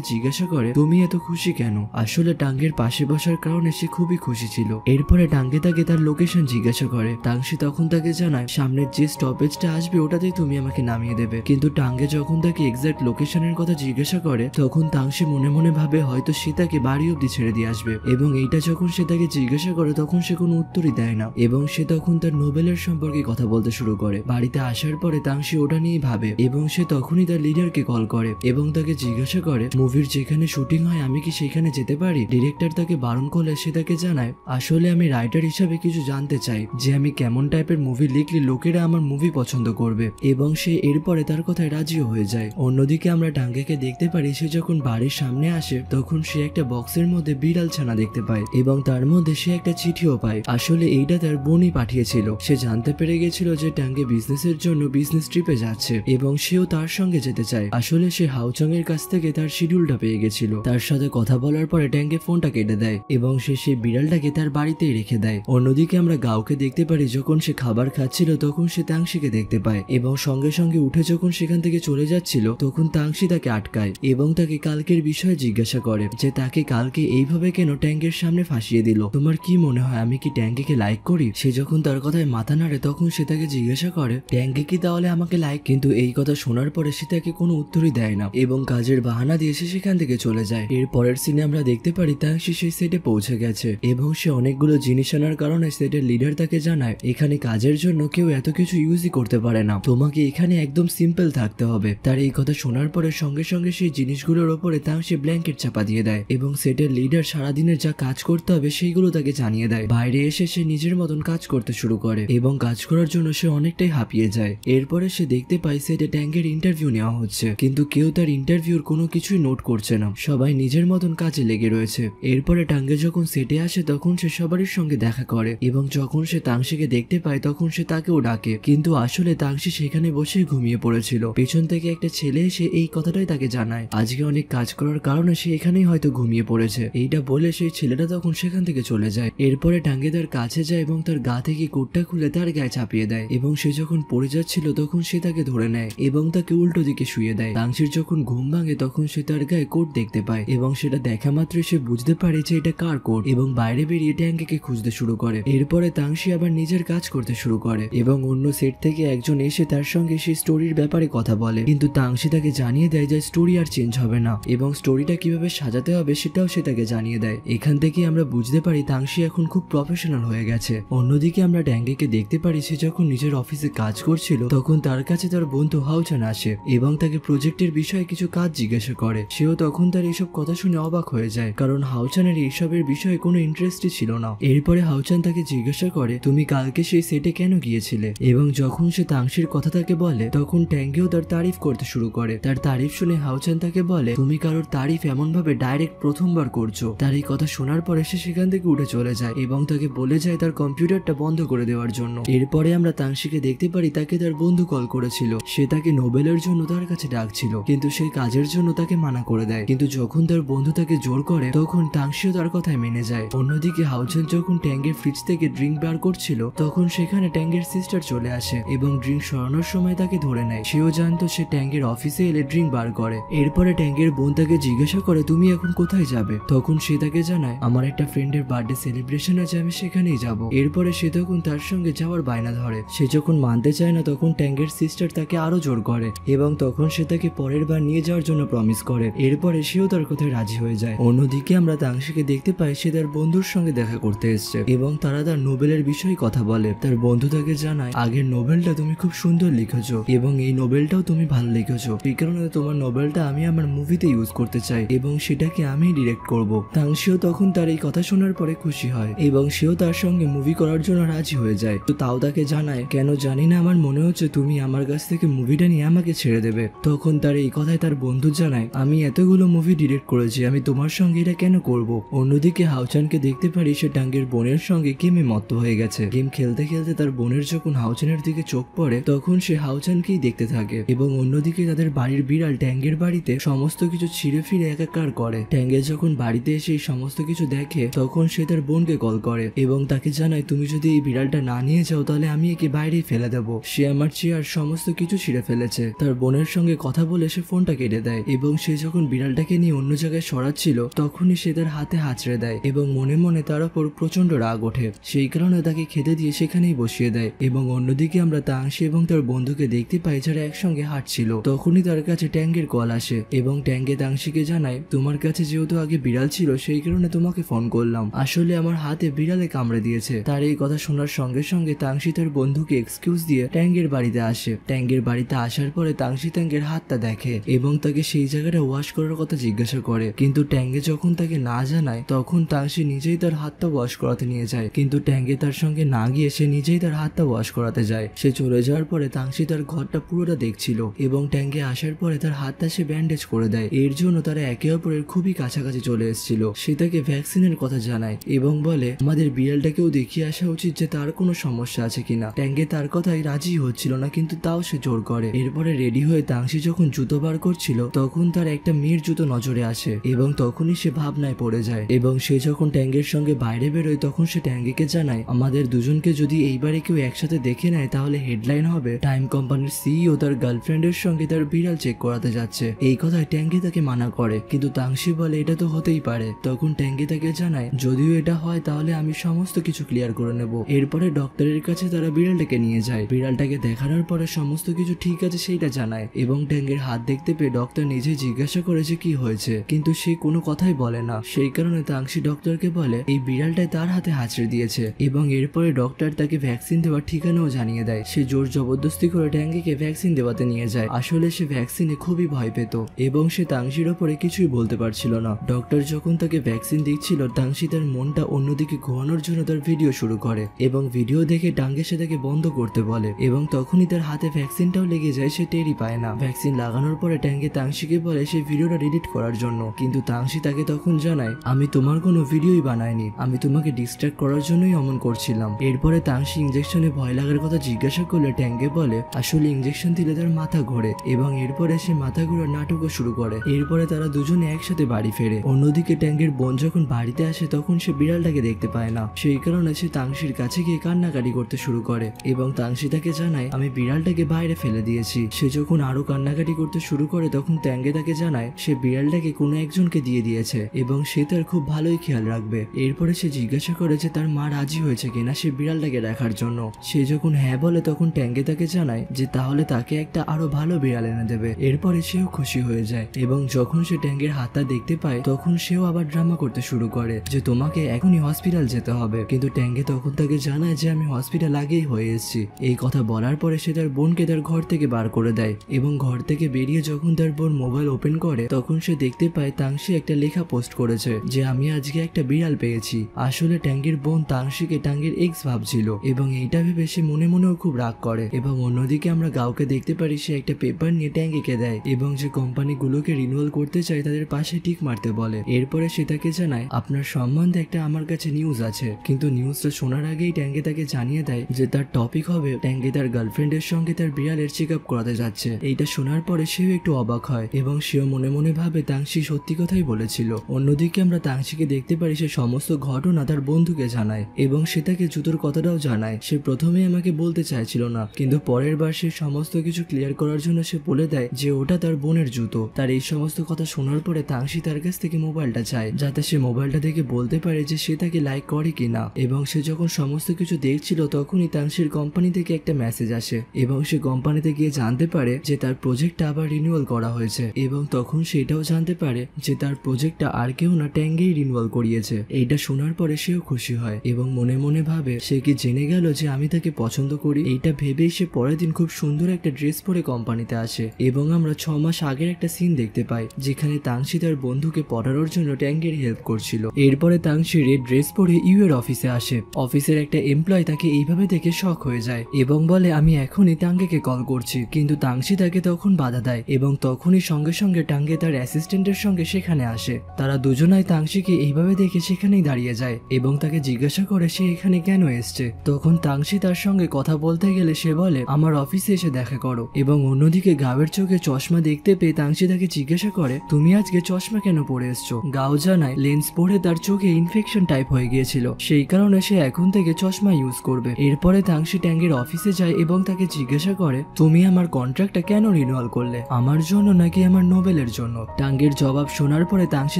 জিজ্ঞাসা করে তুমি এত খুশি কেন। আসলে টাঙ্গের পাশে বসার কারণে সে খুবই খুশি ছিল। এরপরে টাঙ্গে তাকে তার লোকেশন জিজ্ঞাসা করে। তাংশি তখন তাকে জানায় সামনের যে স্টপেজটা আসবে ওটাতেই তুমি আমাকে নামিয়ে দেবে। কিন্তু টাঙ্গে যখন তাকে এক্সাক্ট লোকেশনের কথা জিজ্ঞাসা করে তখন তাংশি মনে মনে ভাবে হয়তো সে তাকে বাড়ি অব্দি ছেড়ে দিয়ে আসবে। এবং এইটা যখন সে তাকে জিজ্ঞাসা করে তখন সে কোনো উত্তরই দেয় না এবং সে তখন তার নোবেলের সম্পর্কে কথা বলতে শুরু করে। বাড়িতে আসার পরে তাংশি ওটা নিয়ে ভাবে এবং সে তখনই তার লিডারকে কল করে এবং তাকে জিজ্ঞাসা করে মুভির যেখানে শুটিং হয় আমি কি সেখানে যেতে পারি। ডিরেক্টর তাকে বারণ করলে সে তাকে জানায় আসলে আমি রাইটার হিসাবে কিছু জানতে চাই যে আমি কেমন টাইপের মুভি লিখলে লোকেরা আমার মুভি পছন্দ করবে এবং সে এরপরে তার কথায় রাজিও হয়ে যায়। অন্যদিকে আমরা টাঙ্গেকে দেখতে পারি সে যখন বাড়ির সামনে আসে তখন সে একটা বক্সের মধ্যে বিড়াল ছানা দেখতে পায় এবং তার মধ্যে সে একটা চিঠিও পায়। আসলে এইটা তার বোনই পাঠিয়েছিল। সে জানতে পেরে গেছিল যে টাঙ্গে বিজনেসের জন্য বিজনেস ট্রিপে যাচ্ছে এবং সেও তার সঙ্গে যেতে চায়। আসলে সে হাউচং এর কাছ থেকে তার শিডিউলটা পেয়ে গেছিল। তার সাথে কথা বলার পরে ট্যাঙ্গে ফোনটা কেটে দেয় এবং সে সেই বিড়ালটাকে তার বাড়িতেই রেখে দেয়। অন্যদিকে আমরা গাওকে দেখতে পারি যখন সে খাবার খাচ্ছিল তখন সে তাংশিকে দেখতে পায় এবং সঙ্গে সঙ্গে উঠে যখন সেখান থেকে চলে যাচ্ছিল তখন তাংশি তাকে আটকায় এবং তাকে কালকের বিষয়ে জিজ্ঞাসা করে যে তাকে কালকে এইভাবে কেন ট্যাঙ্কের সামনে ফাঁসিয়ে দিল। তোমার কি মনে হয় আমি কি ট্যাঙ্কিকে লাইক করি। সে যখন তার কথায় মাথা নাড়ে তখন সে তাকে জিজ্ঞাসা করে ট্যাঙ্কি কি তাহলে আমাকে লাইক। কিন্তু এই কথা শোনার পরে সে তাকে কোনো উত্তরই দেয় না এবং কাজের বাহানা দিয়ে সে সেখান থেকে চলে যায়। এর পরের সিনে আমরা দেখতে পারি তাংশি সেই সেটে পৌঁছে গেছে এবং সে অনেকগুলো জিনিস আনার কারণে সেটের লিডার তাকে জানায় এখানে কাজের জন্য কেউ এত কিছু ইউজই করতে পারে না, তোমাকে এখানে একদম সিম্পল থাকতে হবে। তার এই কথা শোনার পরে সঙ্গে সঙ্গে সেই জিনিসগুলোর ওপরে তাংশি ব্ল্যাঙ্কেট চাপা দিয়ে দেয় এবং সেটের লিডার সারাদিনের যা কাজ করতে হবে সেইগুলো তাকে জানিয়ে দেয়। বাইরে এসে সে নিজের মতন কাজ করতে শুরু করে এবং কাজ করার জন্য সে অনেকটাই হাঁপিয়ে যায়। এরপরে সে দেখতে পায় সেটে ট্যাঙ্কের ইন্টারভিউ নেওয়া হচ্ছে কিন্তু কেউ তার ইন্টারভিউর কোনো কিছুই নোট করছে না, সবাই নিজের মতন কাজে লেগে রয়েছে। এরপরে টাঙ্গে যখন সেটে আসে তখন সে সবারই সঙ্গে দেখা করে এবং যখন সে তাংশিকে দেখতে পায় তখন সে তাকেও ডাকে কিন্তু আসলে তাংশি সেখানে বসে ঘুমিয়ে পড়েছিল। পেছন থেকে একটা ছেলে এসে এই কথাটাই তাকে জানায় আজকে অনেক কাজ করার কারণে সে এখানেই হয়তো ঘুমিয়ে পড়েছে। এইটা বলে সেই ছেলেটা তখন সেখান থেকে চলে যায়। এরপরে টাঙ্গে তার কাছে যায় এবং তার গা থেকে কোটটা খুলে তার গায়ে চাপিয়ে দেয় এবং সে যখন পড়ে যাচ্ছিল তখন সে তাকে ধরে নেয় এবং তাকে উল্টো দিকে শুয়ে দেয়। তাংশির যখন ঘুম ভাঙে তখন সে তার গায়ে কোট দেখতে পায় এবং সেটা দেখা মাত্রই সে বুঝতে পারে যে এটা কার কোট এবং বাইরে বেরিয়ে ট্যাঙ্কিকে খুঁজতে শুরু করে। এরপরে তাংশি আবার নিজের কাজ করতে শুরু করে এবং অন্য সেট থেকে একজন এসে তার সঙ্গে সেই স্টোরির ব্যাপারে কথা বলে কিন্তু তাংশি তাকে জানিয়ে দেয় যে স্টোরি আর চেঞ্জ হবে না এবং স্টোরিটা কিভাবে সাজাতে হবে সেটাও সে তাকে জানিয়ে দেয়। এখান থেকে আমরা বুঝতে পারি তাংশি এখন খুব প্রফেশনাল হয়ে গেছে। অন্যদিকে আমরা ট্যাঙ্কিকে দেখতে পারি সে যখন নিজের অফিসে কাজ করছিল তখন তার কাছে তার বন্ধু হাউচান আসে এবং তাকে প্রজেক্টের বিষয়ে কিছু কাজ জিজ্ঞাসা করে। সেও তখন তার এইসব কথা শুনে অবাক হয়ে যায় কারণ হাউচানের এইসবের বিষয়ে কোনো ইন্টারেস্টই ছিল না। এরপরে হাউচান তাকে জিজ্ঞাসা করে তুমি কালকে সেই সেটে কেন গিয়েছিলে এবং যখন সে তাংশির কথা তাকে বলে তখন ট্যাঙ্কেও তার তারিফ করতে শুরু করে। তার তারিফ শুনে হাউচান তাকে বলে তুমি কারোর তারিফ এমন ভাবে ডাইরেক্ট প্রথমবার করছো। তার এই কথা শোনার পরে সে সেখান থেকে উঠে চলে যায় এবং তাকে বলে যায় তার কম্পিউটারটা বন্ধ করে দেওয়ার জন্য। এরপরে আমরা তাংশিকে দেখতে পারি তাকে তার বন্ধু কল করেছিল, সে তাকে নোবেলের জন্য তার কাছে ডাকছিল কিন্তু সেই কাজের জন্য তাকে মানা করে দেয়। কিন্তু যখন তার বন্ধু তাকে জোর করে তখন তাংশিও তার কথায় মেনে যায়। অন্যদিকে হাউচান যখন ট্যাঙ্গের ফ্রিজ থেকে ড্রিঙ্ক বার করছিল তখন সেখানে ট্যাঙ্গের সিস্টার চলে আসে এবং ড্রিঙ্ক সরানোর সময় তাকে ধরে নেয়। সেও জানতো সে ট্যাঙ্গের অফিসে এলে ড্রিঙ্ক বার করে। এরপরে ট্যাঙ্গের বোন তাকে জিজ্ঞাসা করে তুমি এখন কোথায় যাবে। তখন সে তাকে জানায় আমার একটা ফ্রেন্ডের বার্থডে সেলিব্রেশন আছে আমি সেখানেই যাব। এরপরে সে তখন তার সঙ্গে যাওয়ার বায়না ধরে। সে যখন মানতে চায় না তখন ট্যাঙ্গের সিস্টার তাকে আরো জোর করে এবং তখন সে তাকে পরের বার নিয়ে যাওয়ার জন্য প্রমিস করে। এরপরে সেও তার কথায় রাজি হয়ে যায়। অন্যদিকে আমরা তাংশিকে দেখতে পাই সে তার বন্ধুর সঙ্গে দেখা করতে এসছে এবং তারা তার নোবেলের বিষয়ে কথা বলে। তার বন্ধু তাকে জানায় আগের নোবেলটা তুমি খুব সুন্দর লিখেছো এবং এই নোবেলটাও তুমি ভালো লিখেছো, এই কারণে তোমার নোবেলটা আমি আমার মুভিতে ইউজ করতে চাই এবং সেটাকে আমি ডিরেক্ট করব। তাংশিও তখন তার এই কথা শোনার পরে খুশি হয় এবং সেও তার সঙ্গে মুভি করার জন্য রাজি হয়ে যায়। তো তাও তাকে জানায় কেন জানি না আমার মনে হচ্ছে তুমি আমার কাছ থেকে মুভিটা নিয়ে আমাকে ছেড়ে দেবে। তখন তার এই কথায় তার বন্ধু জানায় আমি এতগুলো মুভি ডিরেক্ট করেছি আমি তোমার সঙ্গে এটা কেন করব। অন্যদিকে হাউচানকে দেখতে পারি সে টাঙ্গের বোনের সঙ্গে গেমে মত্ত হয়ে গেছে। গেম খেলতে খেলতে তার বোনের যখন হাউচানের দিকে চোখ পড়ে তখন সে হাউচানকেই দেখতে থাকে এবং অন্যদিকে তাদের বাড়ির বিড়াল ট্যাঙ্গের বাড়িতে সমস্ত কিছু ছিঁড়ে ফিরে একাকার করে। ট্যাঙ্গে যখন বাড়িতে এসে এই সমস্ত কিছু দেখে তখন সে তার বোনকে কল করে এবং তাকে জানায় তুমি যদি এই বিড়ালটা না নিয়ে যাও তাহলে আমি একে বাইরেই ফেলে দেবো, সে আমার চেয়ার সমস্ত কিছু ছিঁড়ে ফেলেছে। তার বোনের সঙ্গে কথা বলে সে ফোনটা কেটে দেয় এবং সে যখন বিড়ালটাকে নিয়ে অন্য জায়গায় সরাচ্ছিল তখনই সে তার হাতে হাঁচড়ে দেয় এবং মনে মনে তার উপর প্রচন্ড রাগ ওঠে। সেই কারণে তাকে খেতে দিয়ে সেখানেই বসিয়ে দেয়। এবং অন্যদিকে আমরা তাংশি এবং তার বন্ধুকে দেখতে পাই যারা একসঙ্গে হাঁটছিল। তখনই তার কাছে ট্যাঙ্গের কল আসে এবং ট্যাঙ্গে তাংশিকে জানায়, তোমার কাছে যেহেতু আগে বিড়াল ছিল সেই কারণে তোমাকে ফোন করলাম, আসলে আমার হাতে বিড়ালে কামড়ে দিয়েছে। তার এই কথা শোনার সঙ্গে সঙ্গে তাংশি তার বন্ধুকে এক্সকিউজ দিয়ে ট্যাঙ্গের বাড়িতে আসে। ট্যাঙ্গের বাড়িতে আসার পরে তাংশি ট্যাঙ্গের হাতটা দেখে এবং তাকে সেই জায়গাটা ওয়াশ করার কথা জিজ্ঞাসা করে, কিন্তু ট্যাঙ্গে যখন তাকে না জানায় তখন তাংশি নিজেই তার হাতটা ওয়াশ করাতে নিয়ে যায়। কিন্তু ট্যাঙ্গে তার সঙ্গে না গিয়ে সে নিজেই তার হাতটা ওয়াশ করাতে যায়। সে চলে যাওয়ার পরে তাংশি তার ঘরটা পুরোটা দেখছিল এবং ট্যাঙ্গে আসার পরে তার হাতটা সে ব্যান্ডেজ করে দেয়। এর জন্য তারা একে অপরের খুবই কাছাকাছি চলে এসেছিল। সে তাকে ভ্যাকসিনের কথা জানায় এবং বলে আমাদের বিড়ালটাকেও দেখিয়ে আসা উচিত যে তার কোনো সমস্যা আছে কিনা। ট্যাঙ্গে তার কথাই রাজি হচ্ছিল না, কিন্তু তাও সে জোর করে। এরপরে রেডি হয়ে তাংশি যখন জুতো বার করছিল তখন তার একটা মেয়ের জুতো নজরে আসে এবং তখনই সে ভাবনায় পড়ে যায়। এবং সে যখন ট্যাঙ্গের সঙ্গে বাইরে বেরোয় তখন সে ট্যাঙ্গিকে জানায়, আমাদের দুজনকে যদি এইবারে কেউ একসাথে দেখে নেয় তাহলে হেডলাইন হবে টাইম কোম্পানির সিইও তার গার্লফ্রেন্ডের সঙ্গে তার বিড়াল চেক করাতে যাচ্ছে। এই কথায় ট্যাঙ্গি তাকে মানা করে, কিন্তু তাংশি বলে এটা তো হতেই পারে। তখন ট্যাঙ্গি তাকে জানায়, যদিও এটা হয় তাহলে আমি সমস্ত কিছু ক্লিয়ার করে নেব। এরপরে ডক্টরের কাছে তারা বিড়ালটাকে নিয়ে যায়। বিড়ালটাকে দেখানোর পরে সমস্ত কিছু ঠিক আছে সেইটা জানায় এবং ট্যাঙ্গের হাত দেখতে পেয়ে ডক্টর নিজে জিজ্ঞাসা করে যে কি হয়েছে, কিন্তু সে কোনো কথাই বলে না। সেই কারণে তাংশি ডক্টরকে বলে এই বিড়ালটাই তার হাতে হাঁচড়ে দিয়েছে এবং এরপরে ডক্টর তাকে ভ্যাকসিন দেওয়ার ঠিকানাও জানিয়ে দেয়। সে জোর জবরদস্তি করে ট্যাঙ্গিকে ভ্যাকসিন দেওয়াতে নিয়ে যায়। আসলে সে ভ্যাকসিনে খুবই ভয় পেত এবং সে তাংশির ওপরে কিছুই বলতে পারছিল না। ডক্টর যখন তাকে ভ্যাকসিন দিচ্ছিল তাংশি তার মনটা অন্যদিকে ঘোরানোর জন্য তার ভিডিও শুরু করে এবং ভিডিও দেখে টাঙ্গে সে তাকে বন্ধ করতে বলে এবং তখনই তার হাতে ভ্যাকসিনটাও লেগে যায়। সে টেরই পায় না। ভ্যাকসিন লাগানোর পরে ট্যাঙ্গে তাংশিকে বলে সেই ভিডিওটা ডিলিট করার জন্য, কিন্তু তাংশি তাকে তখন জানায় আমি তোমার কোনো ভিডিওই বানাইনি, আমি তোমাকে ডিস্ট্র্যাক্ট করার জন্যই অমন করছিলাম। এরপরে তাংশি ইঞ্জেকশনে ভয় লাগার কথা জিজ্ঞাসা করলে ট্যাঙ্গে বলে আসলে ইঞ্জেকশন দিলে তার মাথা ঘোরে এবং এরপরে সে মাথা ঘোরার নাটকও শুরু করে। এরপরে তারা দুজনে একসাথে বাড়ি ফেরে। অন্যদিকে ট্যাঙ্গের বোন যখন বাড়িতে আসে তখন সে বিড়ালটাকে দেখতে পায় না। সেই কারণে সে তাংশির কাছে গিয়ে কান্নাকাটি করতে শুরু করে এবং তাংশি তাকে জানায় আমি বিড়ালটাকে বাইরে ফেলে দিয়েছি। সে যখন আরো কান্নাকাটি করতে শুরু করে তখন ট্যাঙ্গে তাকে জানায় সে বিড়ালটাকে কোনো একজনকে দিয়ে দিয়েছে এবং সে তার খুব ভালোই খেয়াল রাখবে। এরপরে সে জিজ্ঞাসা করে যে তার মা রাজি হয়েছে কিনা সে বিড়ালটাকে দেখার জন্য। সে যখন হ্যাঁ বলে তখন ট্যাঙ্গে তাকে জানায় যে তাহলে তাকে একটা আরো ভালো বিড়াল এনে দেবে। এরপরে সেও খুশি হয়ে যায় এবং যখন সে ট্যাঙ্গের হাতটা দেখতে পায় তখন সেও আবার ড্রামা করতে শুরু করে যে তোমাকে এখনই হসপিটাল যেতে হবে, কিন্তু ট্যাঙ্গে তখন তাকে জানায় যে আমি হসপিটাল আগেই হয়ে এসেছি। এই কথা বলার পরে সে তার বোনকে তার ঘর থেকে বার করে দেয় এবং ঘর থেকে বেরিয়ে যখন তার বোন মোবাইল ওপেন করে তখন সে দেখতে পায় তাংশি একটা লেখা পোস্ট করেছে যে আমি আজকে একটা বিড়াল পেয়েছি। আসলে ট্যাঙ্গের বোন তাংশিকে ট্যাঙ্গের এক্স ভাবছিল এবং এইটা ভেবে সে মনে মনেও খুব রাগ করে। এবং অন্যদিকে আমরা গাওকে দেখতে পারি সে একটা পেপার নিয়ে ট্যাঙ্গিকে দেয় এবং যে কোম্পানিগুলোকে রিনিউয়াল করতে চায় তাদের পাশে টিক মারতে বলে। এরপরে সে তাকে জানায় আপনার সম্বন্ধে একটা আমার কাছে নিউজ আছে, কিন্তু নিউজটা শোনার আগেই ট্যাঙ্গে তাকে জানিয়ে দেয় যে তার টপিক হবে ট্যাঙ্গে তার গার্লফ্রেন্ডের সঙ্গে তার বিড়ালের চেক আপ করাতে যাচ্ছে। এইটা শোনার পরে সেও একটু অবাক হয় এবং সেও মনে মনে ভাবে তাংশি সত্যি কথাই বলেছিল। অন্যদিকে আমরা তাংশিকে দেখতে পারি সে সমস্ত ঘটনা তার বন্ধুকে জানায় এবং সে তাকে জুতোর কথাটাও জানায়। সে প্রথমে আমাকে বলতে চাইছিল না, কিন্তু পরের বার সে সমস্ত কিছু ক্লিয়ার করার জন্য সে বলে দেয় যে ওটা তার বোনের জুতো। তার এই সমস্ত কথা শোনার পরে তাংশি তার কাছ থেকে মোবাইলটা চায় যাতে সে মোবাইলটা দেখে বলতে পারে যে সে তাকে লাইক করে কিনা। এবং সে যখন সমস্ত কিছু দেখছিল তখনই তাংশির কোম্পানি থেকে একটা মেসেজ আসে এবং সে কোম্পানিতে গিয়ে জানতে পারে যে তার প্রজেক্টটা আবার রিনিউয়াল করা হয়েছে এবং তখন সেটাও জানতে পারে যে তার প্রজেক্টটা আর কেউ না ট্যাঙ্গেই রিনিউয়াল করিয়েছে। এইটা শোনার পরে সেও খুশি হয় এবং মনে মনে ভাবে সে কি জেনে গেল যে আমি তাকে পছন্দ করি। এইটা ভেবেই সে পরের দিন খুব সুন্দর একটা ড্রেস পরে কোম্পানিতে আসে এবং আমরা 6 মাস আগের একটা সিন দেখতে পাই যেখানে তাংশি তার বন্ধুকে পড়ানোর জন্য ট্যাঙ্গের হেল্প করছিল। এরপরে তাংশি রেড ড্রেস পরে ইউ এর অফিসে আসে। অফিসের একটা এমপ্লয় তাকে এইভাবে দেখে শক হয়ে যায় এবং বলে আমি এখনই টাঙ্গেকে কল করছি, কিন্তু তাংশি তাকে তখন বাধা দেয় এবং তখনই সঙ্গে সঙ্গে টাঙ্গে তার অ্যাসিস্ট্যান্টের সঙ্গে সেখানে আসে। তারা দুজনাই তাংশিকে এইভাবে দেখে সেখানেই দাঁড়িয়ে যায় এবং তাকে জিজ্ঞাসা করে সে এখানে কেন এসছে। তখন তাংশি তার সঙ্গে কথা বলতে গেলে সে বলে আমার অফিসে এসে দেখা করো। এবং অন্যদিকে গাওয়ের চোখে চশমা দেখতে পেয়ে তাংশি তাকে জিজ্ঞাসা করে তুমি আজকে চশমা কেন পরে এসছো। গাও জানায় লেন্স পরে তার চোখে ইনফেকশন টাইপ হয়ে গিয়েছিল, সেই কারণে সে এখন থেকে চশমা ইউজ করবে। এরপরে তাংশি ট্যাঙ্গের অফিসে যায় এবং তাকে জিজ্ঞাসা জিজ্ঞাসা করে তুমি আমার কন্ট্রাক্টটা কেন রিনিউয়াল করলে, আমার জন্য নাকি আমার নোবেলের জন্য। টাঙ্গের জবাব শোনার পরে তাংশি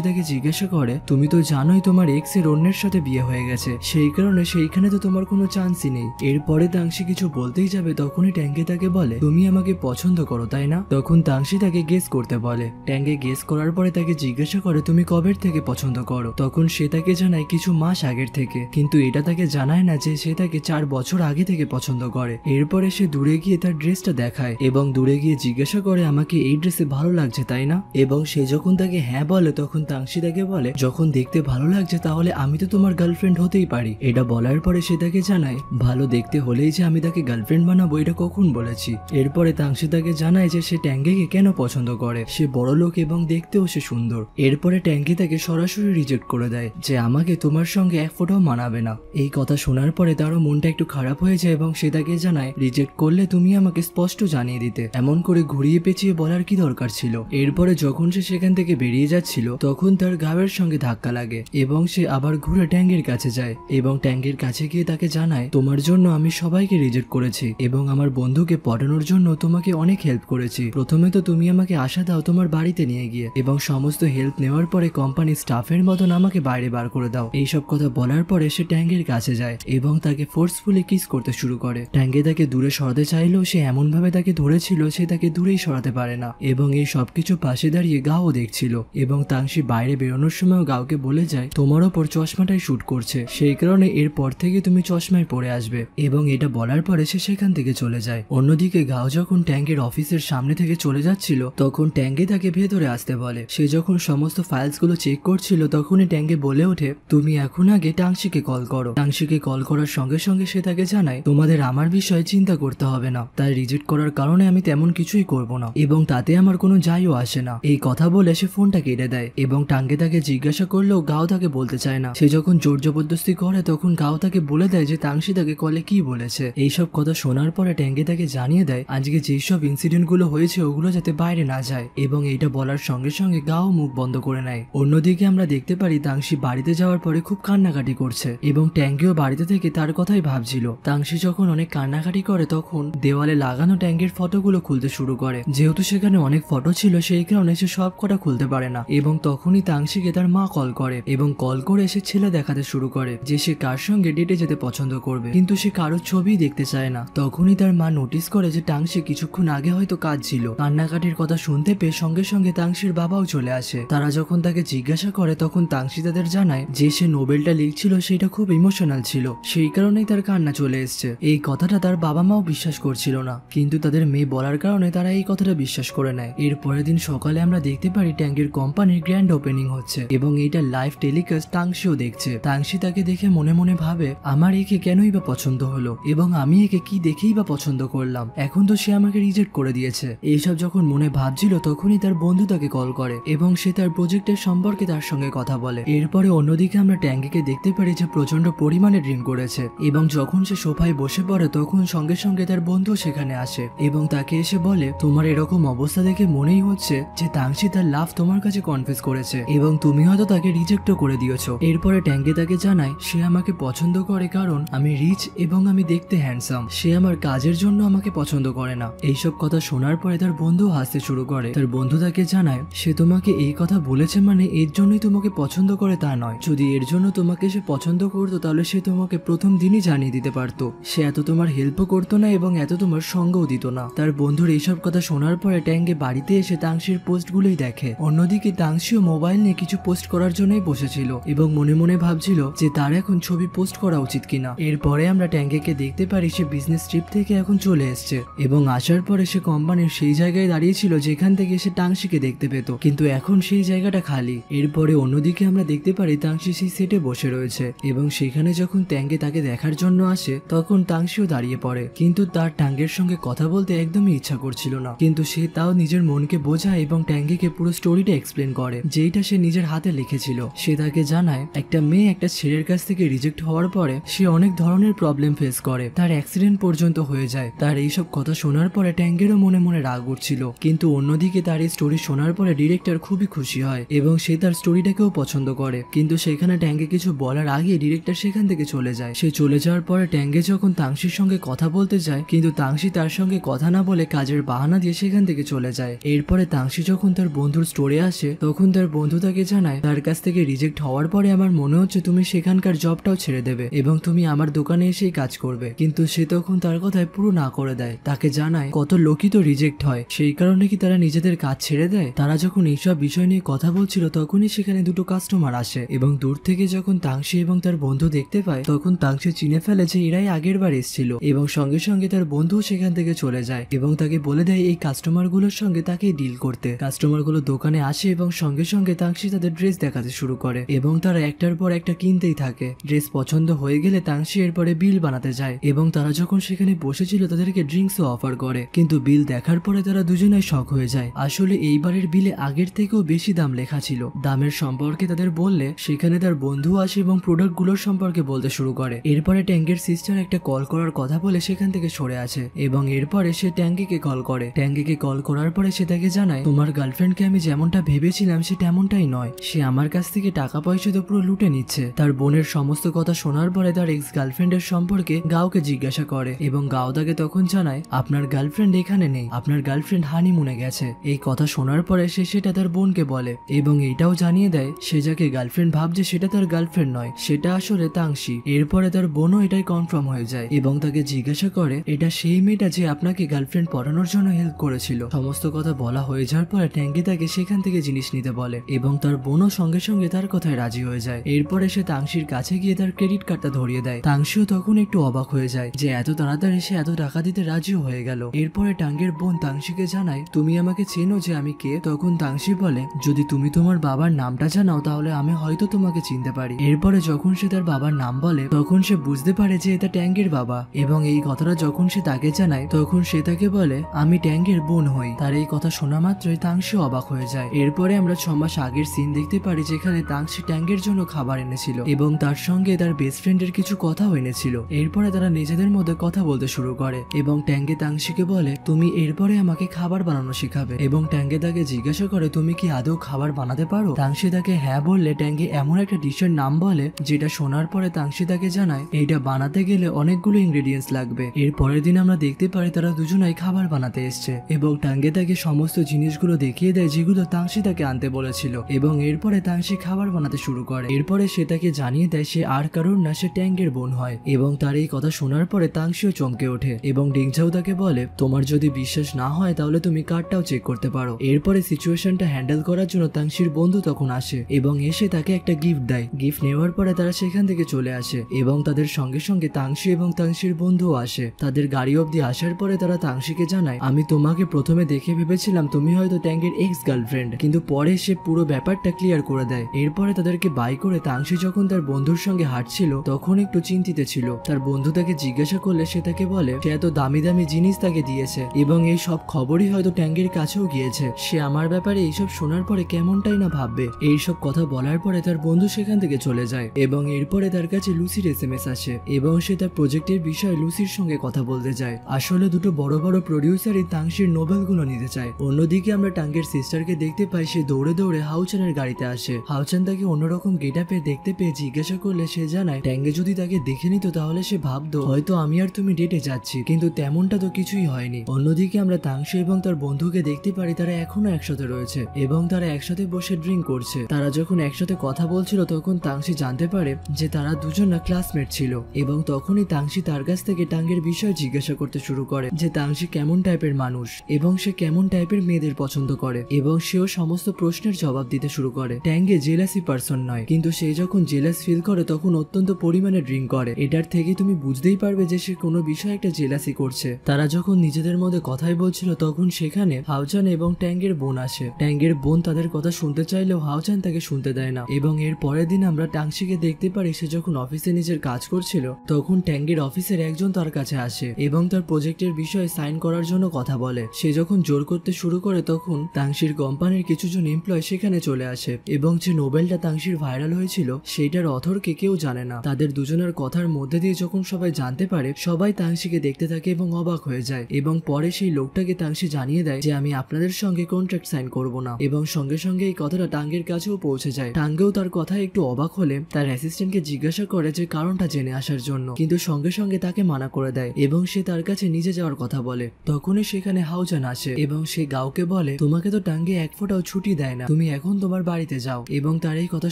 তাকে জিজ্ঞাসা করে তুমি তো জানোই তোমার এক্স এর অন্যের সাথে বিয়ে হয়ে গেছে, সেই কারণে সেইখানে তো তোমার কোনো চান্সই নেই। এরপরে তাংশি কিছু বলতেই যাবে তখনই ট্যাঙ্গে তাকে বলে তুমি আমাকে পছন্দ করো তাই না। তখন তাংশি তাকে গেস করতে বলে। ট্যাঙ্গে গেস করার পরে তাকে জিজ্ঞাসা করে তুমি কবের থেকে পছন্দ করো। তখন সে তাকে জানায় কিছু মাস আগের থেকে, কিন্তু এটা তাকে জানায় না যে সে তাকে 4 বছর আগে থেকে পছন্দ করে। এরপরে সে দূরে গিয়ে তার ড্রেসটা দেখায় এবং দূরে গিয়ে জিজ্ঞাসা করে আমাকে এই ড্রেসে ভালো লাগছে তাই না। এবং সে যখন তাকে হ্যাঁ বলে তখন তাংশি তাকে বলে যখন দেখতে ভালো লাগছে তাহলে আমি তো তোমার গার্লফ্রেন্ড হতেই পারি। এটা বলার পরে সে তাকে জানায় ভালো দেখতে হলেই যে আমি তাকে গার্লফ্রেন্ড বানাবো এটা কখন বলেছি। এরপরে তাংশি তাকে জানায় যে সে ট্যাঙ্গেকে কেন পছন্দ করে, সে বড় লোক এবং দেখতেও সে সুন্দর। এরপরে ট্যাঙ্গি তাকে সরাসরি রিজেক্ট করে দেয় যে আমাকে তোমার সঙ্গে এক ফোঁটাও মানাবে না। এই কথা শোনার পরে তারও মনটা একটু খারাপ হয়ে যায় এবং সে তাকে জানায় রিজেক্ট করলে তুমি আমাকে স্পষ্ট জানিয়ে দিতে, এমন করে ঘুরিয়ে পেঁচিয়ে বলার কি দরকার ছিল। এরপরে যখন সে সেখান থেকে বেরিয়ে যাচ্ছিল তখন তার গায়ের সঙ্গে ধাক্কা লাগে এবং সে আবার ঘুরে ট্যাঙ্গের কাছে যায় এবং ট্যাঙ্গের কাছে গিয়ে তাকে জানায় তোমার জন্য আমি সবাইকে রিজেক্ট করেছি এবং আমার বন্ধুকে পটানোর জন্য তোমাকে অনেক হেল্প করেছি। প্রথমে তো তুমি আমাকে আশা দাও তোমার বাড়িতে নিয়ে গিয়ে এবং সমস্ত হেল্প নেওয়ার পরে কোম্পানির স্টাফের মতন আমাকে বাইরে বার করে দাও। এইসব কথা বলার পরে সে ট্যাঙ্গের কাছে যায় এবং তাকে ফোর্সফুলি কিস করতে শুরু করে। ট্যাঙ্গে তাকে দূরে সরাতে চাইলেও সে এমন ভাবে তাকে ধরেছিল সে তাকে দূরেই সরাতে পারে না এবং এই সবকিছু পাশে দাঁড়িয়ে গাও দেখছিল এবং তাংশি বাইরে বেরোনোর সময় গাওকে বলে যায় তোমার ওপর চশমাটাই শুট করছে, সেই কারণে এরপর থেকে তুমি চশমায় পরে আসবে এবং এটা বলার পরে সে সেখান থেকে চলে যায়। অন্যদিকে গাও যখন ট্যাঙ্গের অফিসের সামনে থেকে চলে যাচ্ছিল তখন ট্যাঙ্গে তাকে ভেতরে আসতে বলে। সে যখন সমস্ত ফাইলস গুলো চেক করছিল তখনই ট্যাঙ্গে বলে ওঠে তুমি এখন আগে টাংশিকে কল করো। টাংশিকে কল করার সঙ্গে সঙ্গে সে তাকে জানায় তোমাদের আমার বিষয়ে চিন্তা করতে হবে না, তাই রিজেক্ট করার কারণে আমি তেমন কিছুই করব না এবং তাতে আমার কোনো যাইও আসে না। এই কথা বলে সে ফোনটা কেটে দেয় এবং টাঙ্গে তাকে জিজ্ঞাসা করলেও গাও তাকে বলতে চায় না। সে যখন জোর জবরদস্তি করে তখন গাও তাকে বলে দেয় যে তাংশি তাকে কলে কি বলেছে। এইসব কথা শোনার পরে ট্যাঙ্গে তাকে জানিয়ে দেয় আজকে যেসব ইনসিডেন্ট গুলো হয়েছে ওগুলো যাতে বাইরে না যায় এবং এইটা বলার সঙ্গে সঙ্গে গাও মুখ বন্ধ করে নেয়। অন্যদিকে আমরা দেখতে পারি তাংশি বাড়িতে যাওয়ার পরে খুব কান্নাকাটি করছে এবং ট্যাঙ্গিও বাড়িতে থেকে তার কথাই ভাবছিল। তাংশি যখন অনেক কান্নাকাটি করে তখন দেওয়ালে লাগানো ট্যাঙ্গের ফটোগুলো খুলতে শুরু করে। যেহেতু সেখানে অনেক ফটো ছিল সেই কারণে সে সব কটা খুলতে পারে না এবং তখনই তাংশিকে তার মা কল করে এবং কল করে সে ছেলে দেখাতে শুরু করে যে সে কার সঙ্গে ডেটে যেতে পছন্দ করবে, কিন্তু সে কারোর ছবি দেখতে চায় না। তখনই তার মা নোটিস করে যে টাংশি কিছুক্ষণ আগে হয়তো কাজ ছিল। কান্নাকাটির কথা শুনতে পেয়ে সঙ্গে সঙ্গে তাংশির বাবাও চলে আসে। তারা যখন তাকে জিজ্ঞাসা করে তখন তাংশি তাদের জানায় যে সে নোবেলটা লিখছিল সেটা খুব ইমোশনাল ছিল, সেই কারণেই তার কান্না চলে এসছে। এই কথাটা তার বাবা মাও বিশ্বাস করছিল না, কিন্তু তাদের মেয়ে বলার কারণে তারা এই কথাটা বিশ্বাস করে নেয়। এর পরের দিন সকালে আমরা দেখতে পারি ট্যাঙ্গের কোম্পানির গ্র্যান্ড ওপেনিং হচ্ছে এবং এটা লাইভ টেলিকাস্ট তাংশিও দেখছে। তাংশি তাকে দেখে মনে মনে ভাবে আমার একে কেনই বা পছন্দ হলো এবং আমি একে কি দেখেই বা পছন্দ করলাম, এখন তো সে আমাকে রিজেক্ট করে দিয়েছে। এইসব যখন মনে ভাবছিল তখনই তার বন্ধু তাকে কল করে এবং সে তার প্রজেক্টের সম্পর্কে তার সঙ্গে কথা বলে। এরপরে অন্যদিকে আমরা ট্যাঙ্গিকে দেখতে পারি যে প্রচন্ড পরিমাণে ড্রিঙ্ক করেছে এবং যখন সে সোফায় বসে পড়ে তখন সঙ্গে সঙ্গে তার বন্ধু সেখানে আসে এবং তাকে এসে বলে তোমার এরকম অবস্থা দেখে মনেই হচ্ছে যে তাংশি তার লাভ তোমার কাছে কনফেস করেছে এবং তুমি হয়তো তাকে রিজেক্টও করে দিয়েছো। এরপরে ট্যাঙ্গি তাকে জানায় সে আমাকে পছন্দ করে কারণ আমি রিচ এবং আমি দেখতে হ্যান্ডসাম, সে আমার কাজের জন্য আমাকে পছন্দ করে না। এইসব কথা শোনার পরে তার বন্ধু হাসতে শুরু করে। তার বন্ধু তাকে জানায় সে তোমাকে এই কথা বলেছে মানে এর জন্যই তোমাকে পছন্দ করে তা নয়, যদি এর জন্য তোমাকে সে পছন্দ করতো তাহলে সে তোমাকে প্রথম দিনই জানিয়ে দিতে পারতো, সে এত তোমার হেল্পও করতো না এবং এত তোমার সঙ্গও দিত না। তার বন্ধুর এইসব কথা শোনার পরে ট্যাঙ্গে বাড়িতে এসে তাংশির পোস্টগুলোই দেখে। অন্যদিকে তাংশিও মোবাইল নিয়ে কিছু পোস্ট করার জন্যই বসেছিল এবং মনে মনে ভাবছিল যে তার এখন ছবি পোস্ট করা উচিত কিনা। এরপরে আমরা ট্যাঙ্গেকে দেখতে পারি সে বিজনেস ট্রিপ থেকে এখন চলে এসছে এবং আসার পরে সে কোম্পানির সেই জায়গায় দাঁড়িয়েছিল যেখান থেকে সে তাংশিকে দেখতে পেত, কিন্তু এখন সেই জায়গাটা খালি। এরপরে অন্যদিকে আমরা দেখতে পারি তাংশি সেই সেটে বসে রয়েছে এবং সেখানে যখন ট্যাঙ্গে তাকে দেখার জন্য আসে তখন তাংশিও দাঁড়িয়ে পড়ে, কিন্তু তার ট্যাঙ্গের সঙ্গে কথা বলতে একদমই ইচ্ছা করছিল না, কিন্তু সে তাও নিজের মনকে বোঝায় এবং ট্যাঙ্গিকে পুরো স্টোরিটা এক্সপ্লেন করে যেটা সে নিজের হাতে লিখেছিল। সে তাকে জানায় একটা মেয়ে একটা ছেলের কাছ থেকে রিজেক্ট হওয়ার পরে সে অনেক ধরনের প্রবলেম ফেস করে, তার অ্যাক্সিডেন্ট পর্যন্ত হয়ে যায়। তার এইসব কথা শোনার পরে ট্যাঙ্গেরও মনে মনে রাগ উঠছিল, কিন্তু অন্যদিকে তার এই স্টোরি শোনার পরে ডিরেক্টর খুবই খুশি হয় এবং সে তার স্টোরিটাকেও পছন্দ করে, কিন্তু সেখানে ট্যাঙ্গে কিছু বলার আগে ডিরেক্টর সেখান থেকে চলে যায়। সে চলে যাওয়ার পরে ট্যাঙ্গে যখন তাংশির সঙ্গে কথা বলতে যায় কিন্তু তাংশি তার সঙ্গে কথা না বলে কাজের বাহানা দিয়ে সেখান থেকে চলে যায়। এরপরে তাংশি যখন তার বন্ধুর স্টোরে আসে তখন তার বন্ধু তাকে জানায় তার কাছ থেকে রিজেক্ট হওয়ার পরে আমার মনে হচ্ছে তুমি সেখানকার জবটাও ছেড়ে দেবে এবং তুমি আমার দোকানে এসেই কাজ করবে, কিন্তু সে তখন তার কথায় পুরো না করে দেয়। তাকে জানায় কত লোকই তো রিজেক্ট হয়, সেই কারণে কি তারা নিজেদের কাজ ছেড়ে দেয়। তারা যখন এইসব বিষয় নিয়ে কথা বলছিল তখনই সেখানে দুটো কাস্টমার আসে এবং দূর থেকে যখন তাংশি এবং তার বন্ধু দেখতে পায় তখন তাংশি চিনে ফেলে যে এরাই আগের বার এসেছিল এবং সঙ্গে সঙ্গে তার বন্ধু সেখান থেকে চলে যায় এবং তাকে বলে দেয় এই কাস্টমার গুলোর সঙ্গে তাকে ডিল করতে। কাস্টমার গুলো দোকানে আসে এবং সঙ্গে সঙ্গে তাংশি তাদের ড্রেস দেখাতে শুরু করে এবং তারা একটার পর একটা কিনতেই থাকে। ড্রেস পছন্দ হয়ে গেলে তাংশি এরপরে বিল বানাতে যায় এবং তারা যখন সেখানে বসেছিল তাদেরকে ড্রিঙ্কসও অফার করে, কিন্তু বিল দেখার পরে তারা দুজনেই শক হয়ে যায়। আসলে এইবারের বিলে আগের থেকেও বেশি দাম লেখা ছিল। দামের সম্পর্কে তাদের বললে সেখানে তার বন্ধু আসে এবং প্রোডাক্ট গুলোর সম্পর্কে বলতে শুরু করে। এরপরে ট্যাঙ্গের সিস্টার একটা কল করার কথা বলে সেখান থেকে সরে আসে এবং এরপরে সে ট্যাঙ্কিকে কল করে। ট্যাঙ্কিকে কল করার পরে সে তাকে জানায় তোমার গার্লফ্রেন্ডকে আমি যেমনটা ভেবেছিলাম সে তেমনটাই নয়, সে আমার কাছ থেকে টাকা পয়সা তো পুরো লুটে নিচ্ছে। তার বোনের সমস্ত কথা শোনার পরে তার এক্স গার্লফ্রেন্ডের সম্পর্কে গাওকে জিজ্ঞাসা করে এবং গাও তাকে তখন জানায় আপনার গার্লফ্রেন্ড এখানে নেই, আপনার গার্লফ্রেন্ড হানিমুনে গেছে। এই কথা শোনার পরে সে সেটা তার বোনকে বলে এবং এইটাও জানিয়ে দেয় সে যাকে গার্লফ্রেন্ড ভাবছে সেটা তার গার্লফ্রেন্ড নয়, সেটা আসলে তাংশি। এরপরে তার বোনও এটাই কনফার্ম হয়ে যায় এবং তাকে জিজ্ঞাসা করে এটা সেই মেয়েটা যে আপনাকে গার্লফ্রেন্ড পড়ানোর জন্য হেল্প করেছিল। সমস্ত কথা বলা হয়ে যাওয়ার পরে ট্যাঙ্কি তাকে সেখান থেকে জিনিস নিতে বলে এবং তার বোনও সঙ্গে সঙ্গে তার কথায় রাজি হয়ে যায়। এরপরে সে তাংশির কাছে গিয়ে তার ক্রেডিট কার্ডটা ধরিয়ে দেয়। তাংশিও তখন একটু অবাক হয়ে যায় যে এত তাড়াতাড়ি সে এত টাকা দিতে রাজিও হয়ে গেল। এরপরে টাঙ্গের বোন তাংশিকে জানায় তুমি আমাকে চেনো যে আমি কে। তখন তাংশি বলে যদি তুমি তোমার বাবার নামটা জানাও তাহলে আমি হয়তো তোমাকে চিনতে পারি। এরপরে যখন সে তার বাবার নাম বলে তখন সে বুঝতে পারে যে এটা ট্যাঙ্গের বাবা এবং এই কথাটা যখন সে তাকে জানায় তখন সে তাকে বলে আমি ট্যাঙ্গের বোন হই। তার এই কথা শোনা মাত্রই তাংশি অবাক হয়ে যায়। এরপরে আমরা 6 মাস আগের সিন দেখতে পারি যেখানে তাংশি ট্যাঙ্গের জন্য খাবার এনেছিল এবং তার সঙ্গে তার বেস্ট ফ্রেন্ডের কিছু কথাও এনেছিল। এরপরে তারা নিজেদের মধ্যে কথা বলতে শুরু করে এবং ট্যাঙ্গে তাংশিকে বলে তুমি এরপরে আমাকে খাবার বানানো শেখাবে এবং ট্যাঙ্গে তাকে জিজ্ঞাসা করে তুমি কি আদৌ খাবার বানাতে পারো। তাংশি তাকে হ্যাঁ বললে ট্যাঙ্গে এমন একটা ডিশের নাম বলে যেটা শোনার পরে তাংশি তাকে জানায় এইটা বানাতে গেলে অনেকগুলো ইনগ্রেডিয়েন্টস লাগবে। এর পরের দিন আমরা দেখতে পারি তারা দুজনাই খাবার বানাতে এসছে এবং টাঙ্গে তাকে সমস্ত জিনিসগুলো দেখিয়ে দেয় যেগুলো তাংশি তাকে আনতে বলেছিল এবং এরপরে তাংশি খাবার বানাতে শুরু করে। এরপরে সে তাকে জানিয়ে দেয় সে আর কারোর না সে ট্যাঙ্গের বোন হয় এবং তার এই কথা শোনার পরে তাংশিও চমকে ওঠে এবং ডিংঝাও তাকে বলে তোমার যদি বিশ্বাস না হয় তাহলে তুমি কার্ডটাও চেক করতে পারো। এরপরে সিচুয়েশনটা হ্যান্ডেল করার জন্য তাংশির বন্ধু তখন আসে এবং এসে তাকে একটা গিফট দেয়। গিফট নেওয়ার পরে তারা সেখান থেকে চলে আসে এবং তাদের সঙ্গে সঙ্গে তাংশি এবং তাংশির বন্ধুও আসে। তাদের গাড়ি অবধি আসার পরে তারা তাংশিকে জানায় আমি তোমাকে প্রথমে দেখে ভেবেছিলাম তুমি হয়তো ট্যাঙ্গের এক্স গার্লফ্রেন্ড, কিন্তু পরে সে পুরো ব্যাপারটা ক্লিয়ার করে দেয়। এরপরে তাদেরকে বাই করে তাংশি যখন তার বন্ধুর সঙ্গে হাঁটছিল তখন একটু চিন্তিত ছিল। তার বন্ধু তাকে জিজ্ঞাসা করলে সে তাকে বলে সে এত দামি দামি জিনিস তাকে দিয়েছে এবং এই সব খবরই হয়তো ট্যাঙ্গের কাছেও গিয়েছে। সে আমার ব্যাপারে এইসব শোনার পরে কেমনটাই না ভাববে। এইসব কথা বলার পরে তার বন্ধু সেখান থেকে চলে যায় এবং এরপরে তার কাছে লুসির SMS আসে এবং সে তার প্রজেক্টের বিষয়ে লুসির সঙ্গে কথা বলতে যায়। আসলে দুটো বড় বড় প্রডিউসারই তাংশির নোবেলগুলো নিতে চায়। অন্যদিকে আমরা টাঙ্গের সিস্টারকে দেখতে পাই সে দৌড়ে দৌড়ে হাউচানের গাড়িতে আসে। হাউচান তাকে অন্যরকম গেটআপে দেখতে পেয়ে জিজ্ঞাসা করলে সে জানায় ট্যাঙ্গে যদি তাকে দেখে নিত তাহলে সে ভাবতো হয়তো আমি আর তুমি ডেটে যাচ্ছি, কিন্তু তেমনটা তো কিছুই হয়নি। অন্যদিকে আমরা তাংশি এবং তার বন্ধুকে দেখতে পারি তারা এখনো একসাথে রয়েছে এবং তারা একসাথে বসে ড্রিঙ্ক করছে। তারা যখন একসাথে কথা বলছিল তখন তাংশি জানতে পারে যে তারা দুজন না ক্লাসমেট ছিল এবং তখনই তাংশি তার কাছ থেকে টাঙ্গের বিষয় জিজ্ঞাসা করতে শুরু করে যে তাংশি কেমন টাইপের মানুষ এবং সে কেমন টাইপের মেয়েদের পছন্দ করে এবং সেও সমস্ত প্রশ্নের জবাব দিতে শুরু করে। ট্যাঙ্গে জেলাসি পারসন নয়, কিন্তু সে যখন জেলাস ফিল করে তখন অত্যন্ত পরিমাণে ড্রিঙ্ক করে। এটার থেকে তুমি বুঝতেই পারবে যে সে কোনো বিষয়ে একটা জেলাসি করছে। তারা যখন নিজেদের মধ্যে কথাই বলছিল তখন সেখানে হাউচান এবং ট্যাঙ্গের বোন আসে। ট্যাঙ্গের বোন তাদের কথা শুনতে চাইলেও হাউচান তাকে শুনতে দেয় না এবং এর পরের দিন আমরা টাংশিকে দেখতে পারি সে যখন অফিসে নিজের কাজ করছিল তখন ট্যাঙ্গের অফিসের একজন তার কাছে আসে এবং তার প্রজেক্টের বিষয়ে সাইন করার জন্য কথা বলে। সে যখন জোর করতে শুরু করে তখন তাংশির কোম্পানির কিছুজন এমপ্লয় সেখানে চলে আসে এবং যে নোবেলটা তাংশির ভাইরাল হয়েছিল সেইটার অথরকে কেউ জানে না। তাদের দুজনের কথার মধ্যে দিয়ে যখন সবাই জানতে পারে সবাই তাংশিকে দেখতে থাকে এবং অবাক হয়ে যায় এবং পরে সেই লোকটাকে তাংশি জানিয়ে দেয় যে আমি আপনাদের সঙ্গে কন্ট্রাক্ট সাইন করব না এবং সঙ্গে সঙ্গে এই কথাটা টাঙ্গের কাছেও পৌঁছে যায়। টাঙ্গেও তার কথায় একটু অবাক হলে তার অ্যাসিস্ট্যান্টকে জিজ্ঞাসা করে যে কারণটা জেনে আসার জন্য, কিন্তু সঙ্গে সঙ্গে তাকে মানা করে দেয় এবং এবং সে তার কাছে নিজে যাওয়ার কথা বলে। তখনই সেখানে হাউজান আসে এবং সে গাওকে বলে, তোমাকে তো টাঙ্গে এক ফোঁটাও ছুটি দেয় না, তুমি এখন তোমার বাড়িতে যাও। এবং তার এই কথা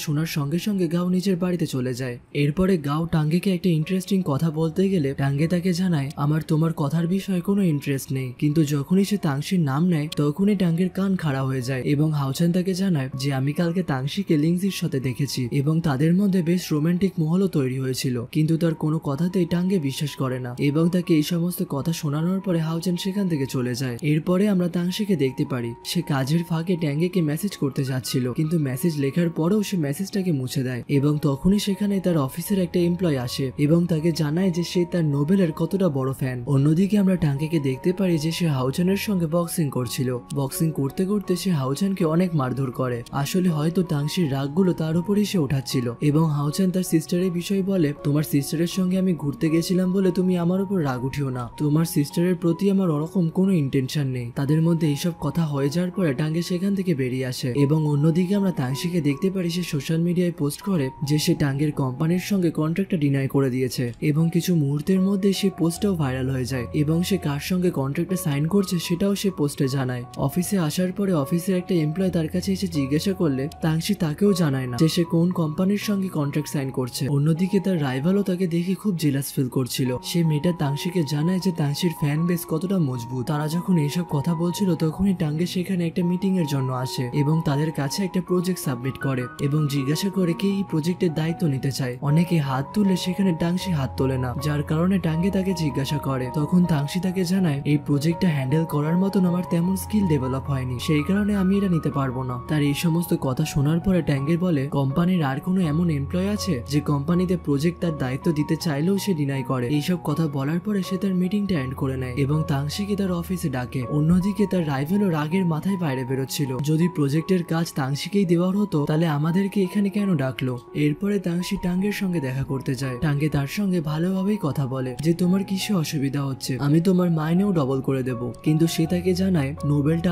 শোনার সঙ্গে সঙ্গে গাও নিজের বাড়িতে চলে যায়। এরপরে গাও টাঙ্গেকে একটা ইন্টারেস্টিং কথা বলতে গেলে টাঙ্গে তাকে জানায়, আমার তোমার কথার বিষয়ে কোনো ইন্টারেস্ট নেই। কিন্তু যখনই সে তাংশির নাম নেয় তখনই টাঙ্গের কান খাড়া হয়ে যায় এবং হাউজান তাকে জানায় যে আমি কালকে তাংশিকে লিংজির সাথে দেখেছি এবং তাদের মধ্যে বেশ রোমান্টিক মহলও তৈরি হয়েছিল। কিন্তু তার কোনো কথাতেই টাঙ্গে বিশ্বাস করে না এবং তাকে এই সমস্ত কথা শোনানোর পরে হাউজান সেখান থেকে চলে যায়। এরপরে আমরা তাংশিকে দেখতে পারি সে কাজের ফাঁকে ট্যাঙ্গেকে মেসেজ করতে যাচ্ছিল, কিন্তু মেসেজ লেখার পরেও সে মেসেজটাকে মুছে দেয়। এবং তখনই সেখানে তার অফিসের একটা এমপ্লয় আসে এবং তাকে জানায় যে সে তার নোবেলের কতটা বড় ফ্যান। অন্যদিকে আমরা টাঙ্গেকে দেখতে পারি যে সে হাউজানের সঙ্গে বক্সিং করছিল। বক্সিং করতে করতে সে হাউজানকে অনেক মারধর করে। আসলে হয়তো টাংশির রাগগুলো তার উপরই সে ওঠাচ্ছিল এবং হাউজান তার সিস্টারের বিষয় বলে, তোমার সিস্টারের সঙ্গে আমি ঘুরতে গেছিলাম বলে তুমি আমার উপর রাগ উঠিও না, তোমার সিস্টারের প্রতি আমার ওরকম কোনো ইন্টেনশন নেই। তাদের মধ্যে এইসব কথা হয়ে যাওয়ার পরে টাঙ্গে সেখান থেকে বেরিয়ে আসে। এবং অন্যদিকে আমরা তাংশিকে দেখতে পারি সে সোশ্যাল মিডিয়ায় পোস্ট করে যে সে টাঙ্গের কোম্পানির সঙ্গে কন্ট্রাক্টটা ডিনাই করে দিয়েছে এবং কিছু মুহূর্তের মধ্যে সেই পোস্টটাও ভাইরাল হয়ে যায় এবং সে কার সঙ্গে কন্ট্রাক্টে সাইন করছে সেটাও সে পোস্টে জানায়। অফিসে আসার পরে অফিসের একটা এমপ্লয় তার কাছে এসে জিজ্ঞাসা করলে তাংশি তাকেও জানায় না যে সে কোন কোম্পানির সঙ্গে কন্ট্রাক্ট সাইন করছে। অন্যদিকে তার রাইভালও তাকে দেখে খুব জেলাস ফিল করছিল। সে মেয়েটা তাংশিকে জানায় যে তাংশির ফ্যান বেস কতটা মজবুত। তারা যখন এইসব কথা বলছিল তখনই টাঙ্গে সেখানে একটা মিটিং এর জন্য আসে এবং তাদের কাছে একটা প্রজেক্ট সাবমিট করে এবং জিজ্ঞাসা করে কে এই প্রজেক্টের দায়িত্ব নিতে চায়। অনেকে হাত তুললে সেখানে টাংশি হাত তোলে না, যার কারণে টাঙ্গে তাকে জিজ্ঞাসা করে। তখন তাংশি তাকে জানায় এই প্রজেক্টটা হ্যান্ডেল করার মতন আমার তেমন স্কিল ডেভেলপ হয়নি, সেই কারণে আমি এটা নিতে পারবো না। তার এই সমস্ত কথা শোনার পরে ট্যাঙ্গের বলে, কোম্পানির আর কোনো এমন এমপ্লয় আছে যে কোম্পানিতে প্রজেক্ট তার দায়িত্ব দিতে চাইলেও সে ডিনাই করে? এইসব কথা বলার পরে সে তার মিটিংটা এন্ড করে নেয় এবং তাংশিকে তার অফিসে ডাকে। অন্যদিকে তার রাইভেলও রাগের মাথায় বাইরে বেরোচ্ছিল, যদি প্রজেক্টের কাজ তাংশিকেই দেওয়ার হতো তাহলে আমাদেরকে এখানে কেন ডাকলো। এরপরে তাংশি টাঙ্গের সঙ্গে দেখা করতে যায়। টাঙ্গে তার সঙ্গে ভালোভাবেই কথা বলে যে তোমার কিসে অসুবিধা হচ্ছে, আমি তোমার মাইনেও ডবল করে দেব। কিন্তু সে তাকে জানায় নোবেলটা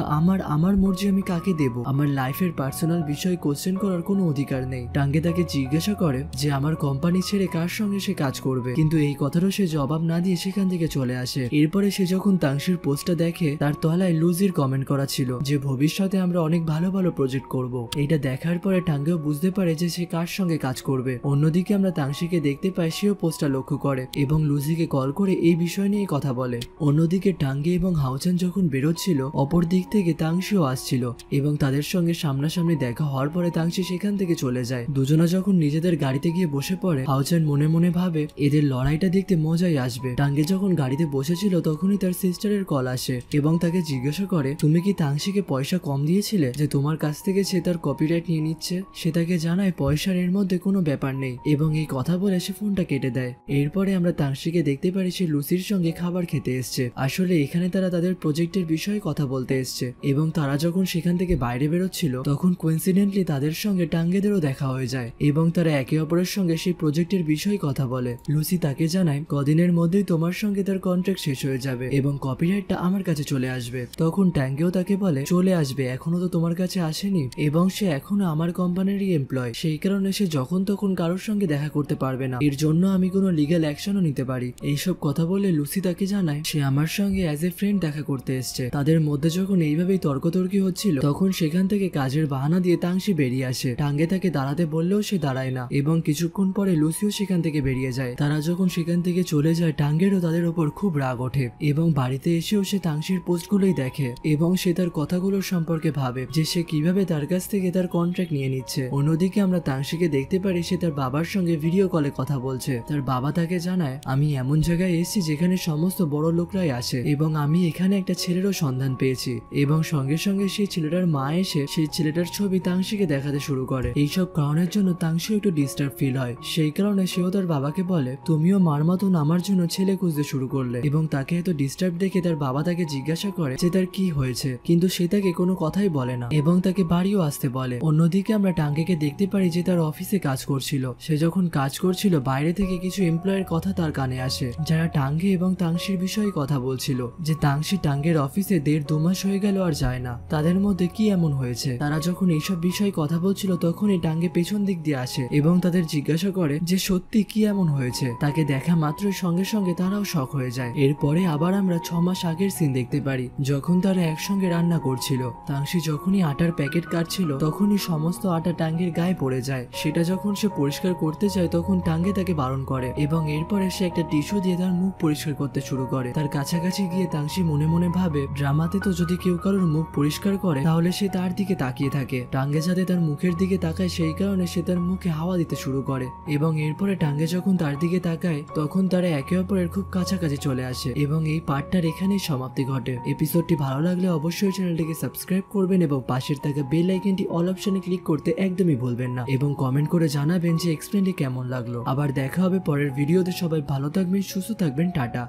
আমার মর্জি আমি কাকে দেব, আমার লাইফের পার্সোনাল বিষয় কোশ্চেন করার কোনো অধিকার নেই। টাঙ্গে তাকে জিজ্ঞাসা করে যে আমার কোম্পানি ছেড়ে কার সঙ্গে সে কাজ করবে, কিন্তু এই কথারও সে জবাব না দিয়ে সেখান থেকে চলে আসে। এরপরে সে যখন তাংশির পোস্টটা দেখে তার তলায় লুজির কমেন্ট করা ছিল যে ভবিষ্যতে আমরা অনেক ভালো ভালো প্রজেক্ট করব। এইটা দেখার পরে টাঙ্গেও বুঝতে পারে যে সে কার সঙ্গে কাজ করবে। অন্যদিকে আমরা তাংশিকে দেখতে পাই সেও পোস্টটা লক্ষ্য করে এবং লুজিকে কল করে এই বিষয় নিয়ে কথা বলে। অন্যদিকে টাঙ্গে এবং হাউজান যখন বেরোচ্ছিল অপর দিক থেকে তাংশিও আসছিল এবং তাদের সঙ্গে সামনাসামনি দেখা হওয়ার পরে তাংশি সেখান থেকে চলে যায়। দুজনা যখন নিজেদের গাড়িতে গিয়ে বসে পড়ে হাউজান মনে মনে ভাবে এদের লড়াইটা দেখতে মজাই আসবে। টাঙ্গে যখন গাড়িতে বসেছিল তখনই তার সিস্টারের কল আসে এবং তাকে জিজ্ঞাসা করে তুমি কি তাংশিকে পয়সা কম দিয়েছিলে যে তোমার কাছ থেকে সে তার কপিরাইট নিয়ে নিচ্ছে? সে তাকে জানায় পয়সার এর মধ্যে কোনো ব্যাপার নেই এবং এই কথা বলে সে ফোনটা কেটে দেয়। এরপরে আমরা তাংশিকে দেখতে পারি সে লুসির সঙ্গে খাবার খেতে এসছে। আসলে এখানে তারা তাদের প্রজেক্টের বিষয়ে কথা বলতে এসছে এবং তারা যখন সেখান থেকে বাইরে বেরোচ্ছিল তখন কোইন্সিডেন্টলি তাদের সঙ্গে টাঙ্গেদেরও দেখা হয়ে যায় এবং তারা একে অপরের সঙ্গে সেই প্রজেক্টের বিষয়ে কথা বলে। লুসি তাকে জানায় কদিনের মধ্যেই তোমার সঙ্গে তার কন্ট্রাক্ট শেষ হয়ে যাবে এবং কপিরাইটটা আমার কাছে চলে আসবে। তখন ট্যাঙ্গেও তাকে বলে চলে আসবে, এখনো তো তোমার কাছে আসেনি এবং সে এখনো আমার কোম্পানিরই এমপ্লয়, সেই কারণে সে যখন তখন কারোর সঙ্গে দেখা করতে পারবে না, এর জন্য আমি কোনো লিগ্যাল অ্যাকশনও নিতে পারি। এইসব কথা বলে লুসি তাকে জানায় সে আমার সঙ্গে অ্যাজ এ ফ্রেন্ড দেখা করতে এসছে। তাদের মধ্যে যখন এইভাবেই তর্কতর্কি হচ্ছিল তখন সেখান থেকে কাজের বাহানা দিয়ে তাংশি বেরিয়ে আসে। টাঙ্গে তাকে দাঁড়াতে বললেও সে দাঁড়ায় না এবং কিছুক্ষণ পরে লুসিও সেখান থেকে বেরিয়ে যায়। তারা যখন সেখান থেকে চলে যায় টাঙ্গেরও তাদের উপর খুব রাগ ওঠে এবং বাড়িতে এসেও সে তাংশির পোস্টগুলোই দেখে এবং সে তার কথাগুলোর সম্পর্কে ভাবে যে সে কিভাবে তার কাছ থেকে তার কন্ট্রাক্ট নিয়ে নিচ্ছে। অন্যদিকে আমরা তাংশিকে দেখতে পারি সে তার বাবার সঙ্গে ভিডিও কলে কথা বলছে। তার বাবা তাকে জানায় আমি এমন জায়গায় এসেছি যেখানে সমস্ত বড় লোকরাই আসে এবং আমি এখানে একটা ছেলেরও সন্ধান পেয়েছি এবং সঙ্গে সঙ্গে সেই ছেলেটার মা এসে সেই ছেলেটার ছবি তাংশিকে দেখাতে শুরু করে। এইসব কারণের জন্য তাংশি একটু ডিস্টার্ব ফিল হয়, সেই কারণে সেও তার বাবাকে বলে তুমিও মার মতন আমার জন্য ছেলে খুঁজতে শুরু করলে এবং তাকে এত ডিস্টার্ব দেখে তার বাবা তাকে জিজ্ঞাসা করে যে তার কি হয়েছে, কিন্তু সে তাকে কোনো কথাই বলে না এবং তাকে বাড়িও আসতে বলে। অন্যদিকে আমরা টাঙ্গেকে দেখতে পারি যে তার অফিসে কাজ করছিল। সে যখন কাজ করছিল বাইরে থেকে কিছু এমপ্লয়ের কথা তার কানে আসে যারা টাঙ্গে এবং তাংশির বিষয়ে কথা বলছিল যে তাংশি টাঙ্গের অফিসে 1.5-2 মাস হয়ে গেল আর যায় না, তাদের মধ্যে কি এমন হয়েছে। তারা যখন এইসব বিষয়ে কথা বলছিল তখনই টাঙ্গে পেছন দিক দিয়ে আসে এবং তাদের জিজ্ঞাসা করে যে সত্যি কি এমন হয়েছে। তাকে দেখা মাত্রই সঙ্গে সঙ্গে তারাও শক হয়ে যায়। এরপরে আবার আমরা 6 মাস আগের সিন দেখতে পারি, যখন তারা একসঙ্গে রান্না করছিল। তাংশি যখনই আটার প্যাকেট কাটছিল তখনই সমস্ত আটা টাঙ্গের গায়ে পড়ে যায়। সেটা যখন সে পরিষ্কার করতে যায় তখন টাঙ্গে তাকে বারণ করে এবং এরপরে সে একটা টিস্যু দিয়ে তার মুখ পরিষ্কার করতে শুরু করে। তার কাছাকাছি গিয়ে তাংশি মনে মনে ভাবে, ড্রামাতে তো যদি কেউ কারোর মুখ পরিষ্কার করে তাহলে সে তার দিকে তাকিয়ে থাকে। টাঙ্গে যাতে তার মুখের দিকে তাকায় সেই কারণে সে তার মুখে হাওয়া দিতে শুরু করে এবং এরপরে টাঙ্গে যখন তার দিকে তাকায় তখন তারা একে অপরের খুব কাছাকাছি চলে আসে এবং এই পার্টটার এখানেই সমাপ্তি ঘটে। এপিসোডটি ভালো লাগলে অবশ্যই চ্যানেলটিকে সাবস্ক্রাইব করবেন এবং পাশের থাকা বেল আইকনটি অল অপশনে ক্লিক করতে একদমই ভুলবেন না এবং কমেন্ট করে জানাবেন যে এক্সপ্লেনটি কেমন লাগলো। আবার দেখা হবে পরের ভিডিওতে। সবাই ভালো থাকবেন, সুস্থ থাকবেন, টাটা।